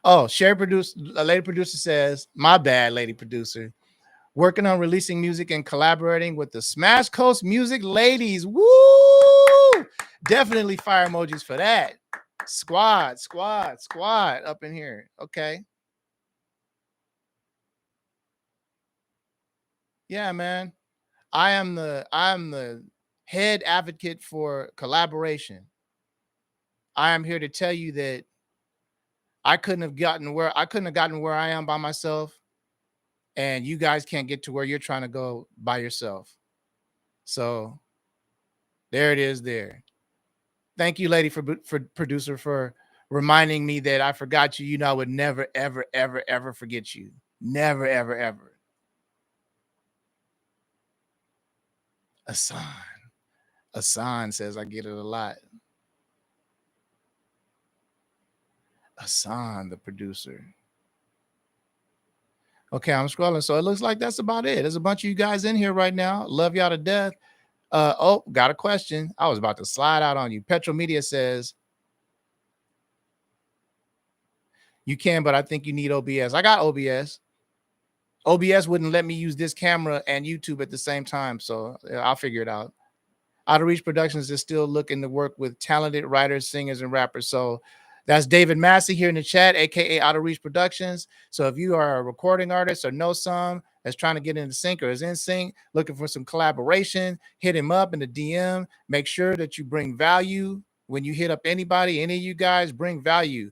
Oh, share producer, a lady producer says, my bad, lady producer. Working on releasing music and collaborating with the Smash Coast Music Ladies. Woo! Definitely fire emojis for that. Squad up in here. Okay. Yeah, man. I am the head advocate for collaboration. I am here to tell you that I couldn't have gotten where I am by myself, and you guys can't get to where you're trying to go by yourself. So there it is there. Thank you, lady, for producer, for reminding me that I forgot you. You know, I would never, ever, ever, ever forget you. Never, ever, ever. Asan. Asan says I get it a lot. Asan, the producer. Okay, I'm scrolling. So it looks like that's about it. There's a bunch of you guys in here right now. Love y'all to death. Oh, got a question. I was about to slide out on you. Petrol Media says, you can, but I think you need OBS. I got OBS. OBS wouldn't let me use this camera and YouTube at the same time. So I'll figure it out. Out of Reach Productions is still looking to work with talented writers, singers, and rappers. So that's David Massey here in the chat, aka Out of Reach Productions. So if you are a recording artist or know some that's trying to get into sync or is in sync, looking for some collaboration, hit him up in the DM. Make sure that you bring value when you hit up anybody. Any of you guys bring value.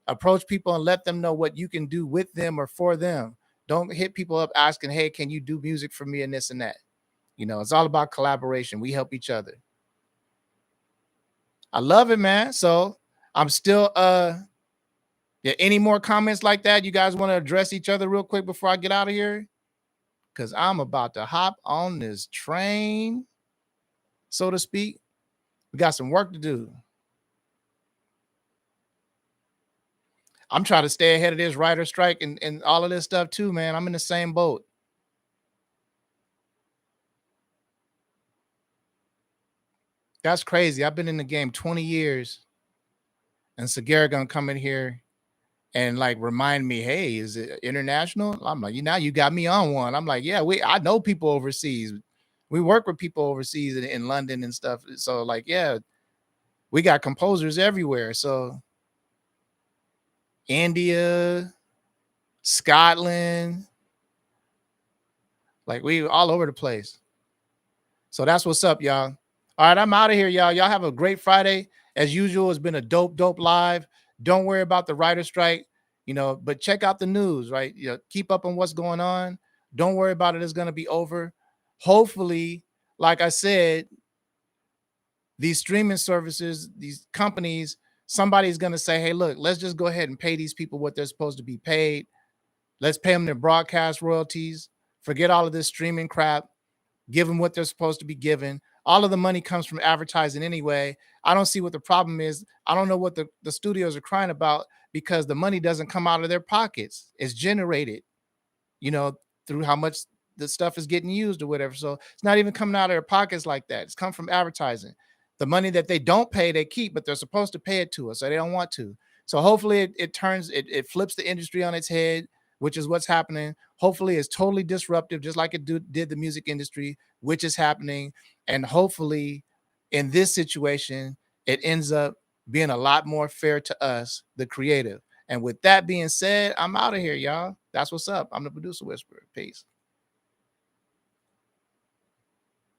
Approach people and let them know what you can do with them or for them. Don't hit people up asking, hey, can you do music for me and this and that? You know, it's all about collaboration. We help each other. I love it, man. So I'm still yeah, any more comments like that? You guys want to address each other real quick before I get out of here? Because I'm about to hop on this train, so to speak. We got some work to do. I'm trying to stay ahead of this writer strike and all of this stuff too, man. I'm in the same boat. That's crazy. I've been in the game 20 years, and Segura gonna come in here and like remind me, hey, is it international? I'm like, you now you got me on one. I'm like, yeah, I know people overseas. We work with people overseas in London and stuff. So like, yeah, we got composers everywhere. So India, Scotland, like we all over the place. So that's what's up, y'all. All right, I'm out of here, y'all. Y'all have a great Friday. As usual, it's been a dope live. Don't worry about the writer strike, you know, but check out the news, right? You know, keep up on what's going on. Don't worry about it. It's going to be over. Hopefully, like I said, these streaming services, these companies, somebody's going to say, hey, look, let's just go ahead and pay these people what they're supposed to be paid. Let's pay them their broadcast royalties. Forget all of this streaming crap. Give them what they're supposed to be given. All of the money comes from advertising anyway. I don't see what the problem is. I don't know what the studios are crying about because the money doesn't come out of their pockets. It's generated, you know, through how much the stuff is getting used or whatever. So it's not even coming out of their pockets like that. It's come from advertising. The money that they don't pay, they keep, but they're supposed to pay it to us, so they don't want to. So hopefully it flips the industry on its head, which is what's happening. Hopefully it's totally disruptive, just like did the music industry, which is happening. And hopefully in this situation, it ends up being a lot more fair to us, the creative. And with that being said, I'm out of here, y'all. That's what's up. I'm the producer whisperer. Peace.